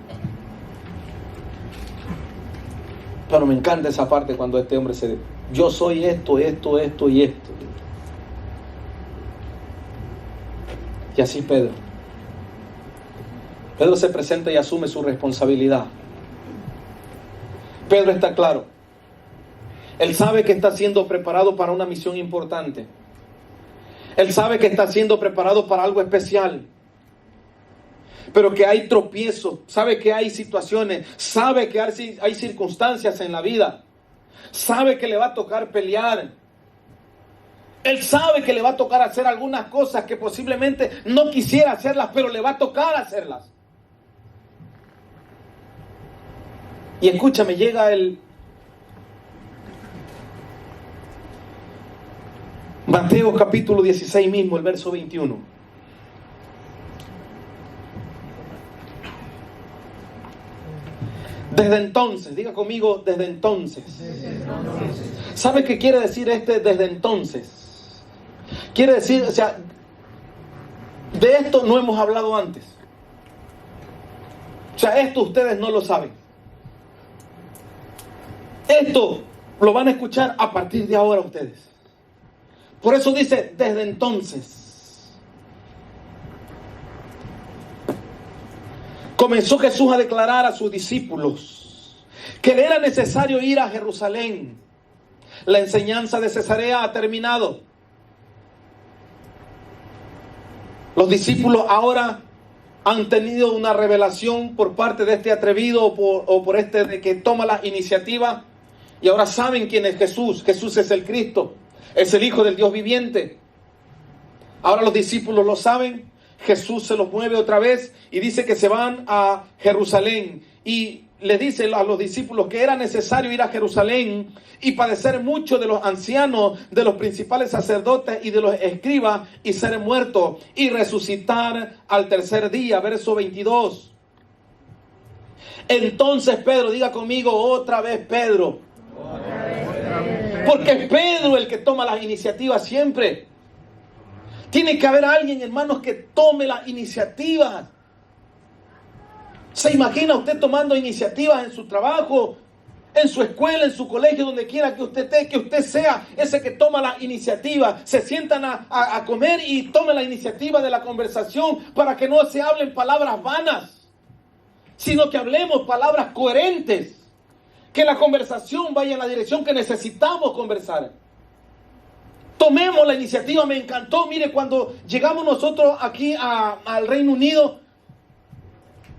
Pero me encanta esa parte cuando este hombre yo soy esto y esto. Y así Pedro se presenta y asume su responsabilidad. Pedro está claro. Él sabe que está siendo preparado para una misión importante. Él sabe que está siendo preparado para algo especial. Pero que hay tropiezos, sabe que hay situaciones, sabe que hay circunstancias en la vida. Sabe que le va a tocar pelear. Él sabe que le va a tocar hacer algunas cosas que posiblemente no quisiera hacerlas, pero le va a tocar hacerlas. Y escúchame, llega el Mateo capítulo 16 mismo, el verso 21. Desde entonces, diga conmigo, desde entonces. ¿Sabe qué quiere decir desde entonces? Quiere decir, o sea, de esto no hemos hablado antes. O sea, esto ustedes no lo saben. Esto lo van a escuchar a partir de ahora ustedes. Por eso dice, desde entonces. Comenzó Jesús a declarar a sus discípulos que le era necesario ir a Jerusalén. La enseñanza de Cesarea ha terminado. Los discípulos ahora han tenido una revelación por parte de este atrevido o por este de que toma la iniciativa y ahora saben quién es Jesús. Jesús es el Cristo, es el Hijo del Dios viviente. Ahora los discípulos lo saben. Jesús se los mueve otra vez y dice que se van a Jerusalén y le dice a los discípulos que era necesario ir a Jerusalén y padecer mucho de los ancianos, de los principales sacerdotes y de los escribas y ser muerto y resucitar al tercer día. Verso 22. Entonces Pedro, diga conmigo otra vez Pedro. Porque es Pedro el que toma las iniciativas siempre. Tiene que haber alguien, hermanos, que tome las iniciativas. ¿Se imagina usted tomando iniciativas en su trabajo, en su escuela, en su colegio, donde quiera que usted esté, que usted sea ese que toma la iniciativa? Se sientan a comer y tome la iniciativa de la conversación para que no se hablen palabras vanas, sino que hablemos palabras coherentes, que la conversación vaya en la dirección que necesitamos conversar. Tomemos la iniciativa. Me encantó, mire, cuando llegamos nosotros aquí al Reino Unido,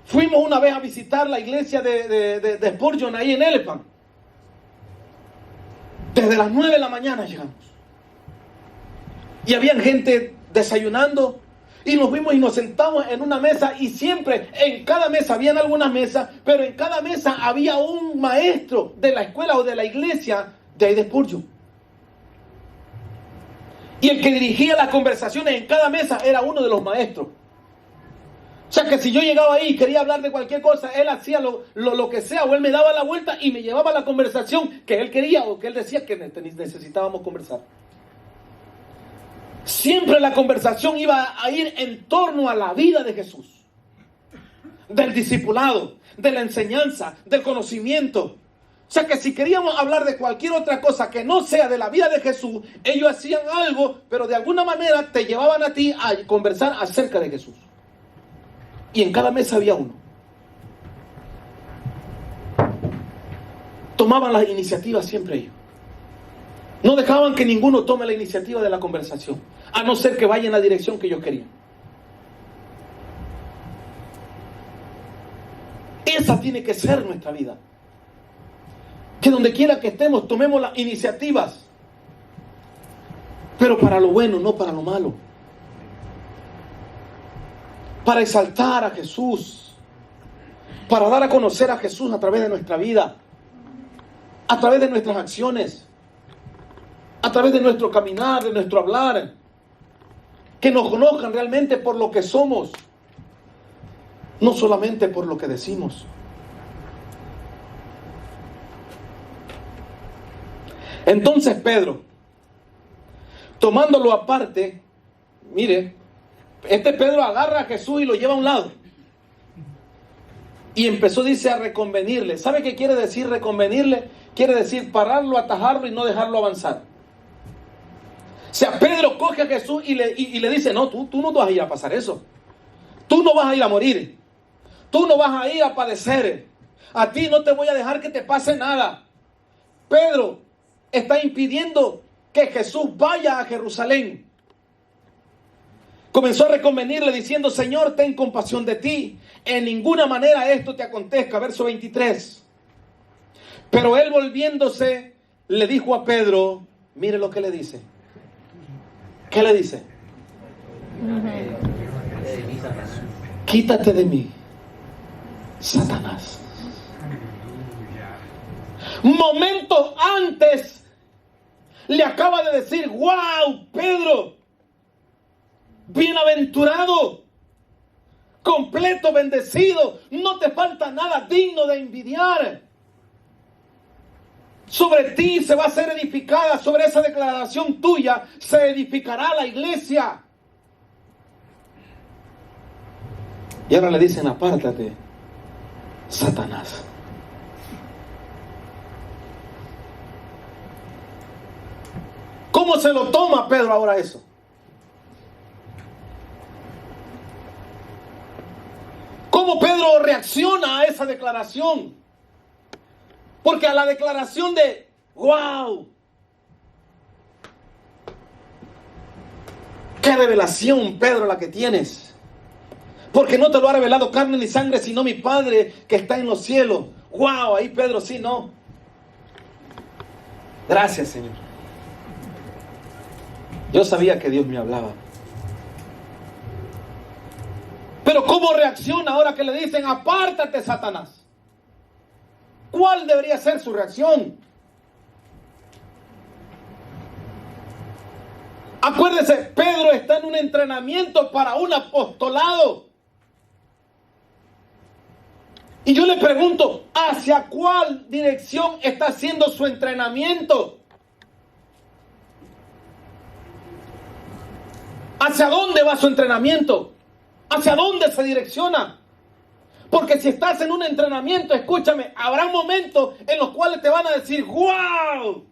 fuimos una vez a visitar la iglesia de Spurgeon ahí en Elephant. Desde las 9 de la mañana llegamos. Y había gente desayunando y nos vimos y nos sentamos en una mesa y siempre en cada mesa, habían algunas mesas, pero en cada mesa había un maestro de la escuela o de la iglesia de ahí de Spurgeon. Y el que dirigía las conversaciones en cada mesa era uno de los maestros. O sea que si yo llegaba ahí y quería hablar de cualquier cosa, él hacía lo que sea, o él me daba la vuelta y me llevaba la conversación que él quería o que él decía que necesitábamos conversar. Siempre la conversación iba a ir en torno a la vida de Jesús, del discipulado, de la enseñanza, del conocimiento. O sea que si queríamos hablar de cualquier otra cosa que no sea de la vida de Jesús, ellos hacían algo, pero de alguna manera te llevaban a ti a conversar acerca de Jesús. Y en cada mesa había uno. Tomaban las iniciativas siempre ellos. No dejaban que ninguno tome la iniciativa de la conversación, a no ser que vaya en la dirección que ellos querían. Esa tiene que ser nuestra vida. Que donde quiera que estemos, tomemos las iniciativas. Pero para lo bueno, no para lo malo. Para exaltar a Jesús. Para dar a conocer a Jesús a través de nuestra vida. A través de nuestras acciones. A través de nuestro caminar, de nuestro hablar. Que nos conozcan realmente por lo que somos. No solamente por lo que decimos. Entonces Pedro, tomándolo aparte, mire, este Pedro agarra a Jesús y lo lleva a un lado. Y empezó, dice, a reconvenirle. ¿Sabe qué quiere decir reconvenirle? Quiere decir pararlo, atajarlo y no dejarlo avanzar. O sea, Pedro coge a Jesús y le dice, no, tú no vas a ir a pasar eso. Tú no vas a ir a morir. Tú no vas a ir a padecer. A ti no te voy a dejar que te pase nada. Pedro está impidiendo que Jesús vaya a Jerusalén. Comenzó a reconvenirle diciendo, Señor, ten compasión de ti. En ninguna manera esto te acontezca. Verso 23. Pero él volviéndose, le dijo a Pedro, mire lo que le dice. ¿Qué le dice? Quítate de mí, Satanás. Momentos antes le acaba de decir, wow, Pedro, bienaventurado, completo, bendecido, no te falta nada digno de envidiar. Sobre ti se va a ser edificada, sobre esa declaración tuya se edificará la iglesia. Y ahora le dicen, apártate, Satanás. ¿Cómo se lo toma Pedro ahora eso? ¿Cómo Pedro reacciona a esa declaración? Porque a la declaración de wow, qué revelación, Pedro, la que tienes. Porque no te lo ha revelado carne ni sangre, sino mi Padre que está en los cielos. ¡Wow! Ahí Pedro sí, no. Gracias, Señor. Yo sabía que Dios me hablaba. Pero ¿cómo reacciona ahora que le dicen, apártate, Satanás? ¿Cuál debería ser su reacción? Acuérdese, Pedro está en un entrenamiento para un apostolado. Y yo le pregunto, ¿hacia cuál dirección está haciendo su entrenamiento? ¿Hacia dónde va su entrenamiento? ¿Hacia dónde se direcciona? Porque si estás en un entrenamiento, escúchame, habrá momentos en los cuales te van a decir, ¡wow!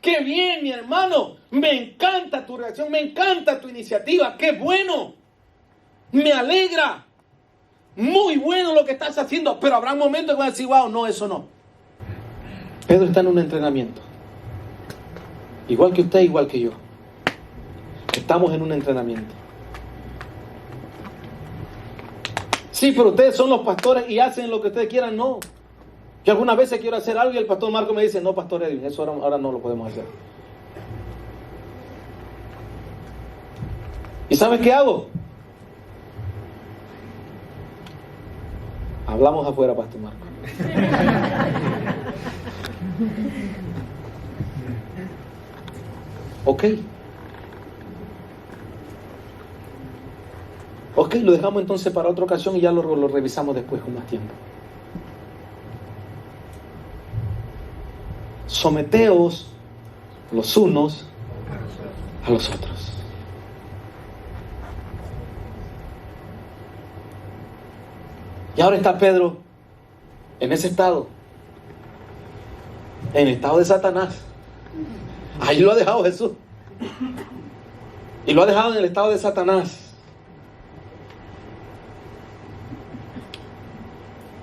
¡Qué bien, mi hermano! Me encanta tu reacción, me encanta tu iniciativa, ¡qué bueno! Me alegra. Muy bueno lo que estás haciendo, pero habrá momentos que van a decir, wow, no, eso no. Pedro está en un entrenamiento. Igual que usted, igual que yo. Estamos en un entrenamiento. Sí, pero ustedes son los pastores y hacen lo que ustedes quieran. No. Yo algunas veces quiero hacer algo y el pastor Marco me dice, no, pastor Edwin, eso ahora no lo podemos hacer. ¿Y sabes qué hago? Hablamos afuera, pastor Marco. Ok, lo dejamos entonces para otra ocasión y ya lo revisamos después con más tiempo. Someteos los unos a los otros. Y ahora está Pedro en ese estado, en el estado de Satanás. Ahí lo ha dejado Jesús. Y lo ha dejado en el estado de Satanás.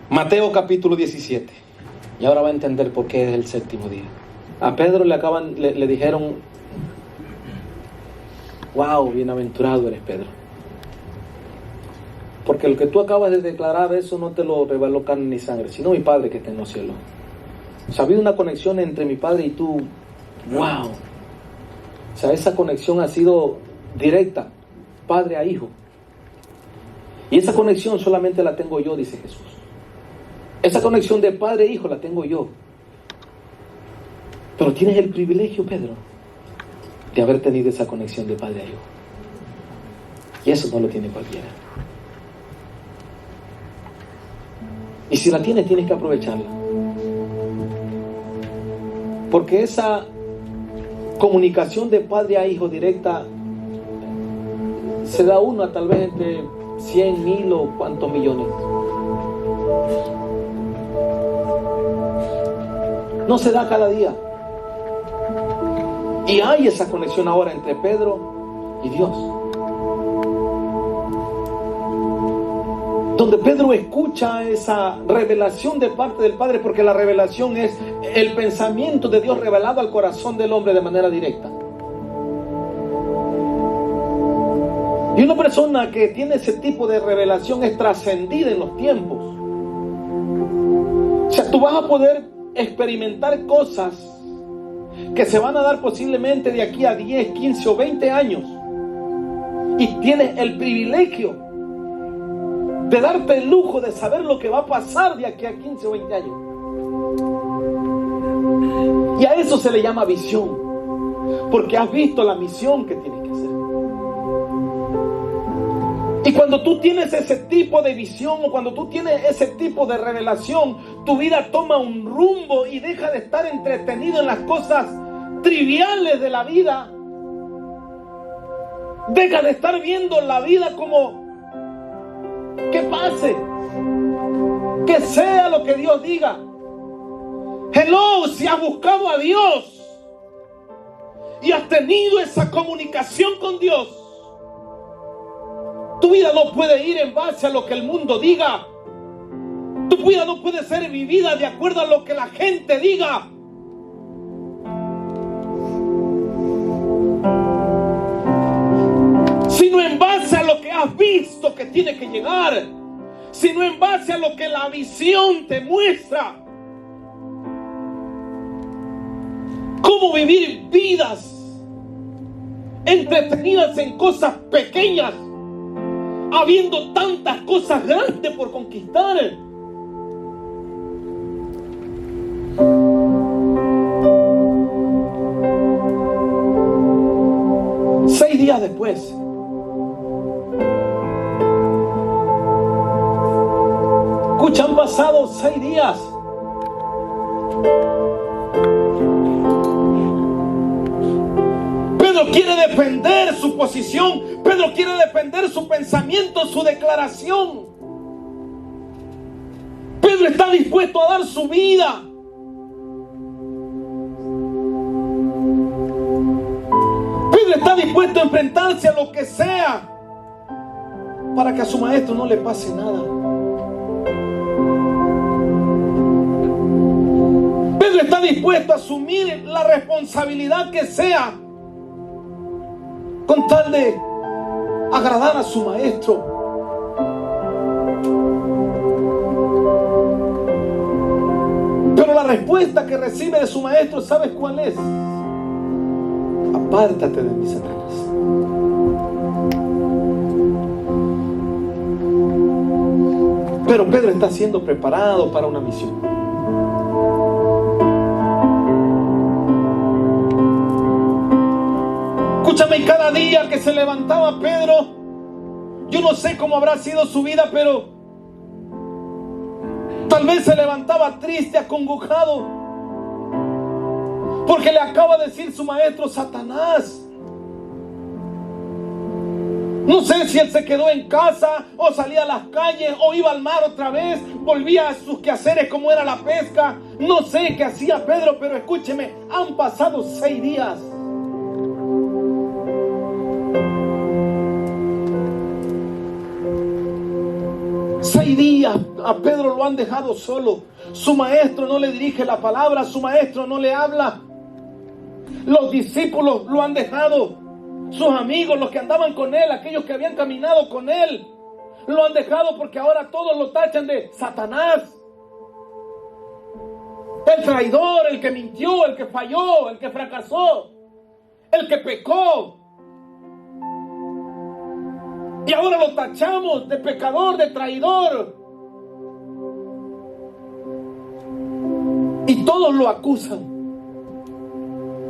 Mateo capítulo 17. Y ahora va a entender por qué es el séptimo día. A Pedro le dijeron, wow, bienaventurado eres Pedro. Porque lo que tú acabas de declarar, eso no te lo reveló carne ni sangre, sino mi Padre que está en los cielos. O sea, ha habido una conexión entre mi Padre y tú. Wow. O sea, esa conexión ha sido directa, Padre a Hijo. Y esa conexión solamente la tengo yo, dice Jesús. Esa conexión de Padre e Hijo la tengo yo. Pero tienes el privilegio, Pedro, de haber tenido esa conexión de Padre a Hijo. Y eso no lo tiene cualquiera. Y si la tienes, tienes que aprovecharla. Porque esa comunicación de Padre a Hijo directa se da una tal vez entre 100, 1000 o cuántos millones. No se da cada día. Y hay esa conexión ahora entre Pedro y Dios. Donde Pedro escucha esa revelación de parte del Padre, porque la revelación es el pensamiento de Dios revelado al corazón del hombre de manera directa. Y una persona que tiene ese tipo de revelación es trascendida en los tiempos. O sea, tú vas a poder experimentar cosas que se van a dar posiblemente de aquí a 10, 15 o 20 años. Y tienes el privilegio de darte el lujo de saber lo que va a pasar de aquí a 15 o 20 años. Y a eso se le llama visión, porque has visto la misión que tienes que hacer. Y cuando tú tienes ese tipo de visión, o cuando tú tienes ese tipo de revelación, tu vida toma un rumbo y deja de estar entretenido en las cosas triviales de la vida. Deja de estar viendo la vida como que pase, que sea lo que Dios diga. Hello, si has buscado a Dios y has tenido esa comunicación con Dios, tu vida no puede ir en base a lo que el mundo diga. Tu vida no puede ser vivida de acuerdo a lo que la gente diga. Sino en base a lo que has visto que tiene que llegar, sino en base a lo que la visión te muestra. Cómo vivir vidas entretenidas en cosas pequeñas, habiendo tantas cosas grandes por conquistar. Seis días después, escucha, han pasado 6 días. Pedro quiere defender su posición. Pedro quiere defender su pensamiento, su declaración. Pedro está dispuesto a dar su vida. Pedro está dispuesto a enfrentarse a lo que sea para que a su maestro no le pase nada. Pedro está dispuesto a asumir la responsabilidad que sea con tal de agradar a su maestro. Pero la respuesta que recibe de su maestro, ¿sabes cuál es? Apártate de mí, Satanás. Pero Pedro está siendo preparado para una misión. Escúchame, y cada día que se levantaba Pedro, yo no sé cómo habrá sido su vida, pero tal vez se levantaba triste, acongojado, porque le acaba de decir su maestro, Satanás. No sé si él se quedó en casa o salía a las calles o iba al mar otra vez, volvía a sus quehaceres como era la pesca. No sé qué hacía Pedro, pero escúcheme, han pasado 6 días. A Pedro lo han dejado solo. Su maestro no le dirige la palabra, su maestro no le habla. Los discípulos lo han dejado. Sus amigos, los que andaban con él, aquellos que habían caminado con él, lo han dejado porque ahora todos lo tachan de Satanás. El traidor, el que mintió, el que falló, el que fracasó, el que pecó. Y ahora lo tachamos de pecador, de traidor. Y todos lo acusan.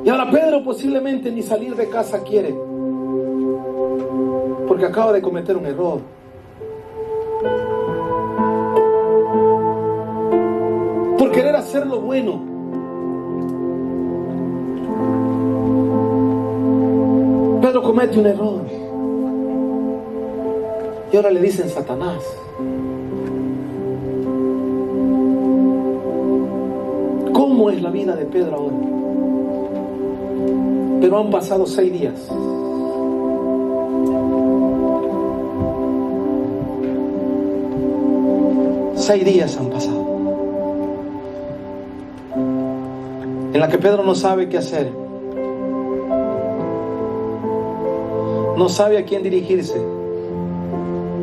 Y ahora Pedro posiblemente ni salir de casa quiere, porque acaba de cometer un error. Por querer hacer lo bueno. Pedro comete un error. Y ahora le dicen Satanás. ¿Cómo es la vida de Pedro ahora? Pero han pasado 6 días. Seis días han pasado. En la que Pedro no sabe qué hacer. No sabe a quién dirigirse.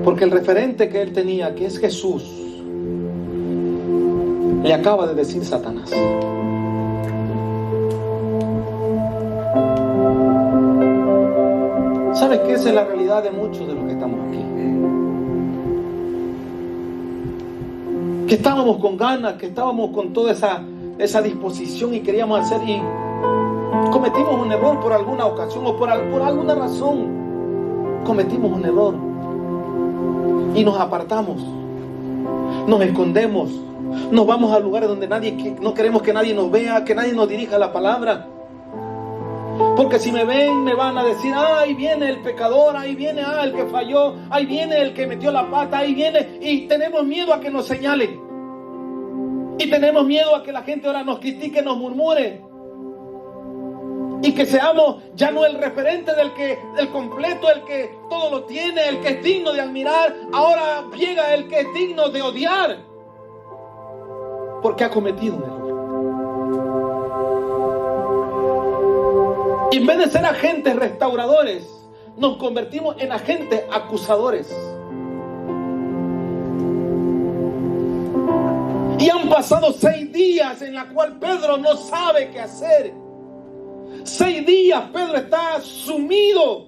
Porque el referente que él tenía, que es Jesús, le acaba de decir Satanás. ¿Sabes qué? Esa es la realidad de muchos de los que estamos aquí. Que estábamos con ganas, que estábamos con toda esa disposición y queríamos hacer, y cometimos un error por alguna ocasión o por alguna razón. Cometimos un error y nos apartamos, nos escondemos, nos vamos a lugares donde no queremos que nadie nos vea, que nadie nos dirija la palabra. Porque si me ven, me van a decir, ahí viene el pecador, ahí viene el que falló, ahí viene el que metió la pata, ahí viene. Y tenemos miedo a que nos señalen. Y tenemos miedo a que la gente ahora nos critique, nos murmure. Y que seamos ya no el referente del completo, el que todo lo tiene, el que es digno de admirar. Ahora llega el que es digno de odiar. Porque ha cometido un error. Y en vez de ser agentes restauradores, nos convertimos en agentes acusadores. Y han pasado 6 días en la cual Pedro no sabe qué hacer. 6 días Pedro está sumido.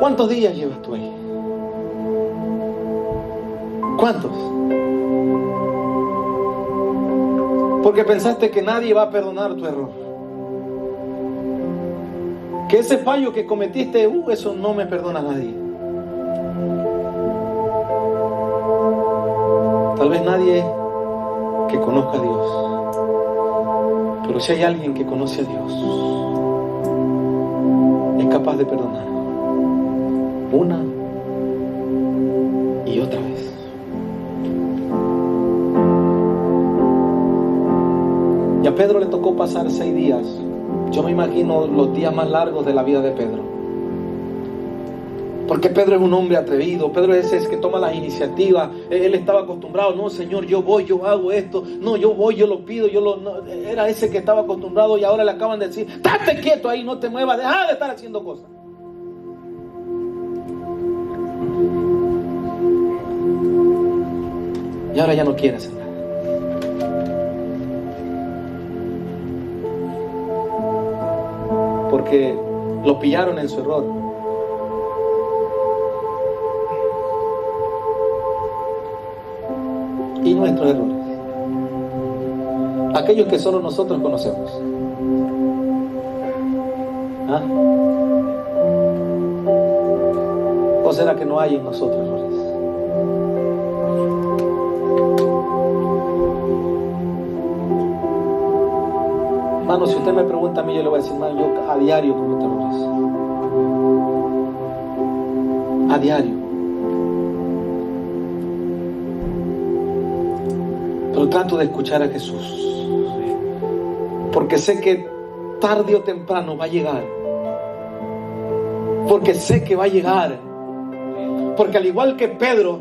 ¿Cuántos días llevas tú ahí? ¿Cuántos? Porque pensaste que nadie va a perdonar tu error. Que ese fallo que cometiste, eso no me perdona a nadie. Tal vez nadie que conozca a Dios. Pero si hay alguien que conoce a Dios, es capaz de perdonar una y otra vez. Y a Pedro le tocó pasar 6 días. Yo me imagino los días más largos de la vida de Pedro. Porque Pedro es un hombre atrevido. Pedro es ese que toma las iniciativas. Él estaba acostumbrado. No, Señor, yo voy, yo hago esto. No, yo voy, yo lo pido. No. Era ese que estaba acostumbrado y ahora le acaban de decir: estate quieto ahí, no te muevas, deja de estar haciendo cosas. Y ahora ya no quiere hacer nada. Porque lo pillaron en su error. Y nuestros errores. Aquellos que solo nosotros conocemos. ¿Ah? ¿O será que no hay en nosotros errores? Hermano, si usted me pregunta a mí, yo le voy a decir: hermano, yo a diario cometo errores. A diario. Pero trato de escuchar a Jesús. Porque sé que tarde o temprano va a llegar. Porque sé que va a llegar. Porque al igual que Pedro,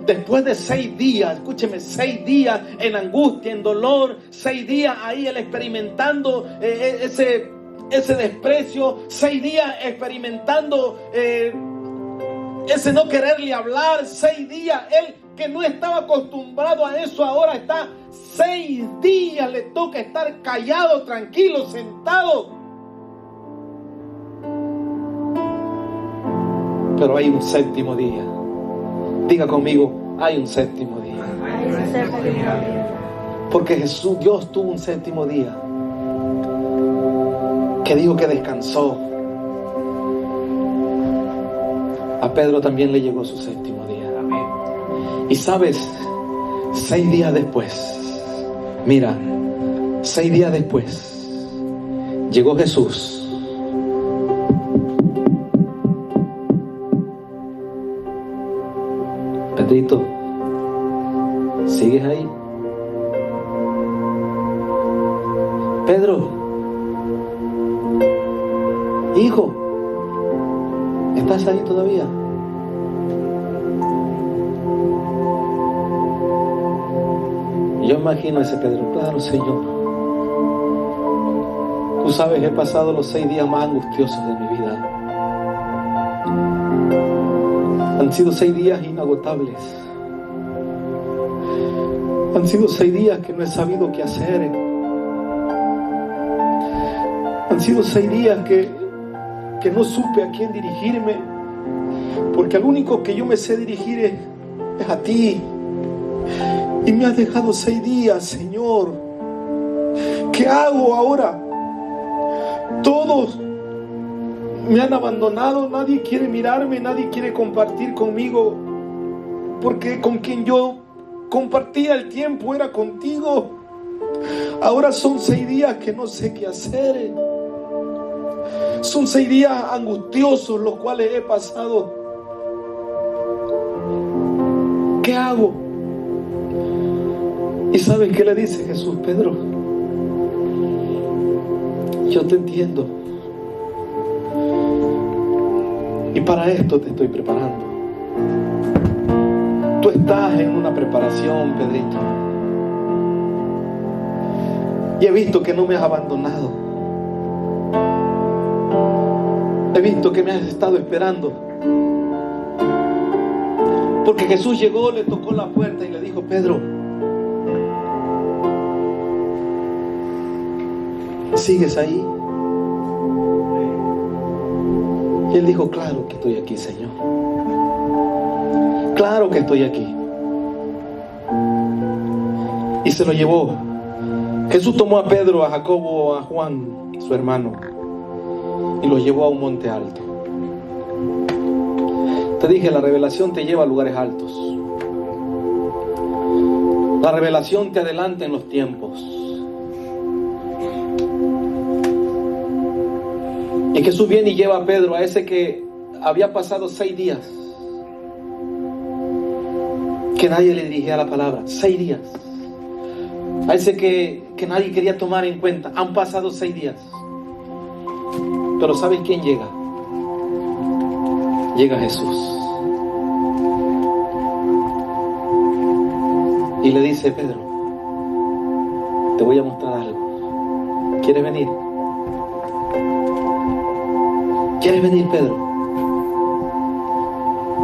después de 6 días, escúcheme, 6 días en angustia, en dolor, 6 días ahí él experimentando ese desprecio, 6 días experimentando ese no quererle hablar, 6 días él que no estaba acostumbrado a eso, ahora está 6 días, le toca estar callado, tranquilo, sentado. Pero hay un 7º día. Diga conmigo: hay un 7º día. Porque Dios tuvo un 7º día. Que dijo que descansó. A Pedro también le llegó su 7º día. Y sabes, 6 días después, mira, 6 días después, llegó Jesús. Pedrito, ¿sigues ahí? Pedro, hijo, ¿estás ahí todavía? Yo imagino a ese Pedro: claro, Señor. Tú sabes, he pasado los 6 días más angustiosos de mi vida. Han sido 6 días inagotables. Han sido 6 días que no he sabido qué hacer. Han sido 6 días que no supe a quién dirigirme. Porque al único que yo me sé dirigir es a ti. Y me has dejado 6 días, Señor. ¿Qué hago ahora? Todos me han abandonado, nadie quiere mirarme, nadie quiere compartir conmigo, porque con quien yo compartía el tiempo era contigo. Ahora son 6 días que no sé qué hacer. Son 6 días angustiosos los cuales he pasado. ¿Qué hago? ¿Y sabes qué le dice Jesús? Pedro, yo te entiendo. Y para esto te estoy preparando. Tú estás en una preparación, Pedrito. Y he visto que no me has abandonado. He visto que me has estado esperando. Porque Jesús llegó, le tocó la puerta y le dijo: Pedro, ¿sigues ahí? Y él dijo: claro que estoy aquí, Señor. Claro que estoy aquí. Y se lo llevó. Jesús tomó a Pedro, a Jacobo, a Juan, su hermano, y los llevó a un monte alto. Te dije, la revelación te lleva a lugares altos. La revelación te adelanta en los tiempos. Y Jesús viene y lleva a Pedro, a ese que había pasado 6 días que nadie le dirigía la palabra. 6 días. A ese que nadie quería tomar en cuenta. Han pasado 6 días. Pero ¿sabes quién llega? Llega Jesús. Y le dice: Pedro, te voy a mostrar algo. ¿Quieres venir? ¿Quieres venir, Pedro?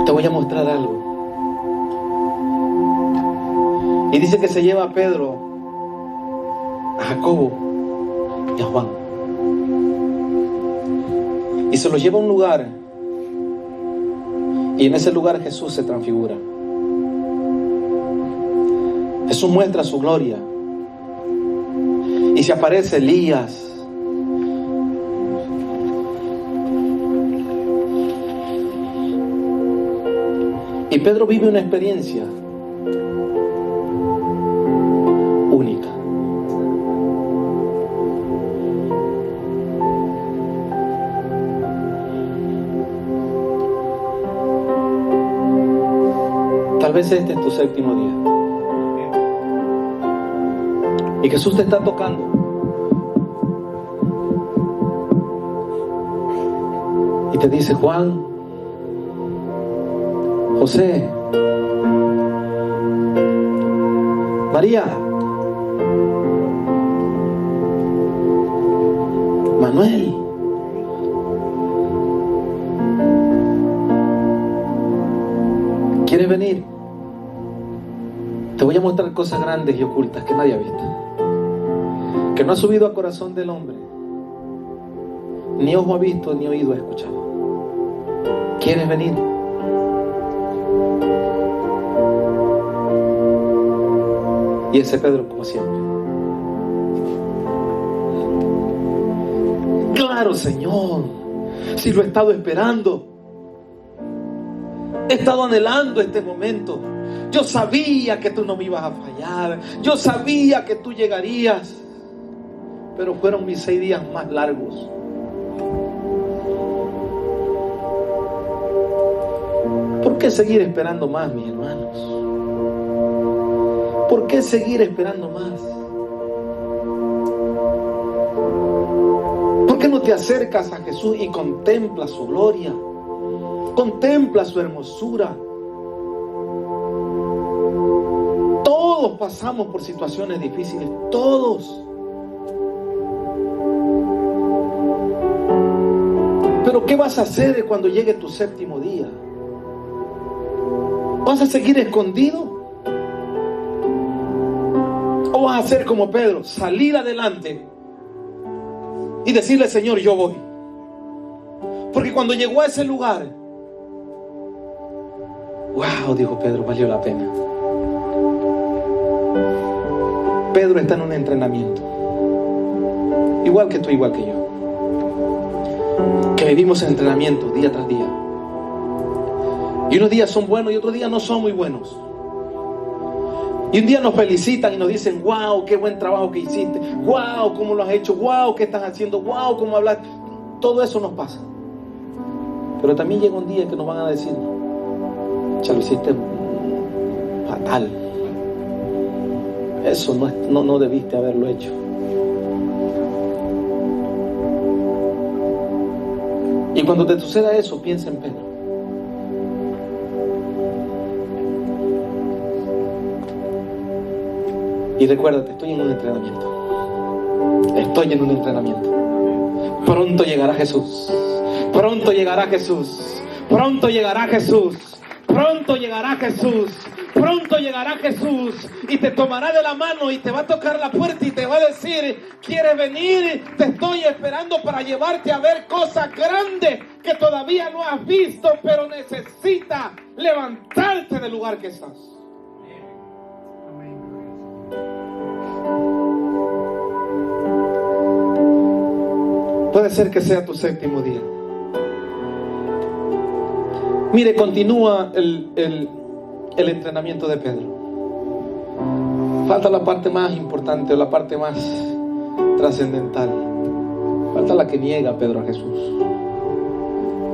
Te voy a mostrar algo. Y dice que se lleva a Pedro, a Jacobo y a Juan. Y se los lleva a un lugar. Y en ese lugar Jesús se transfigura. Jesús muestra su gloria. Y se aparece Elías. Y Pedro vive una experiencia única. Tal vez este es tu 7º día. Y Jesús te está tocando. Y te dice: Juan, José, María, Manuel, ¿quieres venir? Te voy a mostrar cosas grandes y ocultas que nadie ha visto, que no ha subido a corazón del hombre, ni ojo ha visto, ni oído ha escuchado. ¿Quieres venir? Y ese Pedro, como siempre: claro, Señor, si lo he estado esperando, he estado anhelando este momento. Yo sabía que tú no me ibas a fallar. Yo sabía que tú llegarías. Pero fueron mis 6 días más largos. ¿Por qué seguir esperando más, mis hermanos? ¿Por qué seguir esperando más? ¿Por qué no te acercas a Jesús y contemplas su gloria? Contempla su hermosura. Todos pasamos por situaciones difíciles, todos. Pero ¿qué vas a hacer cuando llegue tu 7º día? ¿Vas a seguir escondido? ¿O vas a hacer como Pedro, salir adelante y decirle: Señor, yo voy? Porque cuando llegó a ese lugar, wow, dijo Pedro, valió la pena. Pedro está en un entrenamiento, igual que tú, igual que yo, que vivimos en entrenamiento día tras día. Y unos días son buenos y otros días no son muy buenos. Y un día nos felicitan y nos dicen: wow, qué buen trabajo que hiciste, wow, cómo lo has hecho, wow, qué estás haciendo, wow, cómo hablas. Todo eso nos pasa. Pero también llega un día que nos van a decir: ya lo hiciste fatal, eso no debiste haberlo hecho. Y cuando te suceda eso, piensa en Pedro. Y recuérdate, estoy en un entrenamiento. Estoy en un entrenamiento. Pronto llegará Jesús. Pronto llegará Jesús. Pronto llegará Jesús. Pronto llegará Jesús. Pronto llegará Jesús y te tomará de la mano y te va a tocar la puerta y te va a decir: ¿quieres venir? Te estoy esperando para llevarte a ver cosas grandes que todavía no has visto, pero necesitas levantarte del lugar que estás. Amén. Puede ser que sea tu séptimo día. Mire, continúa el entrenamiento de Pedro. Falta la parte más importante o la parte más trascendental. Falta la que niega a Pedro a Jesús.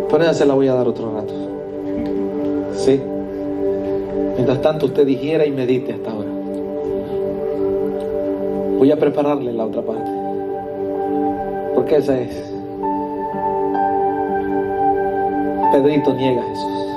Pero esa se la voy a dar otro rato. ¿Sí? Mientras tanto usted digiera y medite hasta ahora. Voy a prepararle la otra parte. Porque esa es. Pedrito niega a Jesús.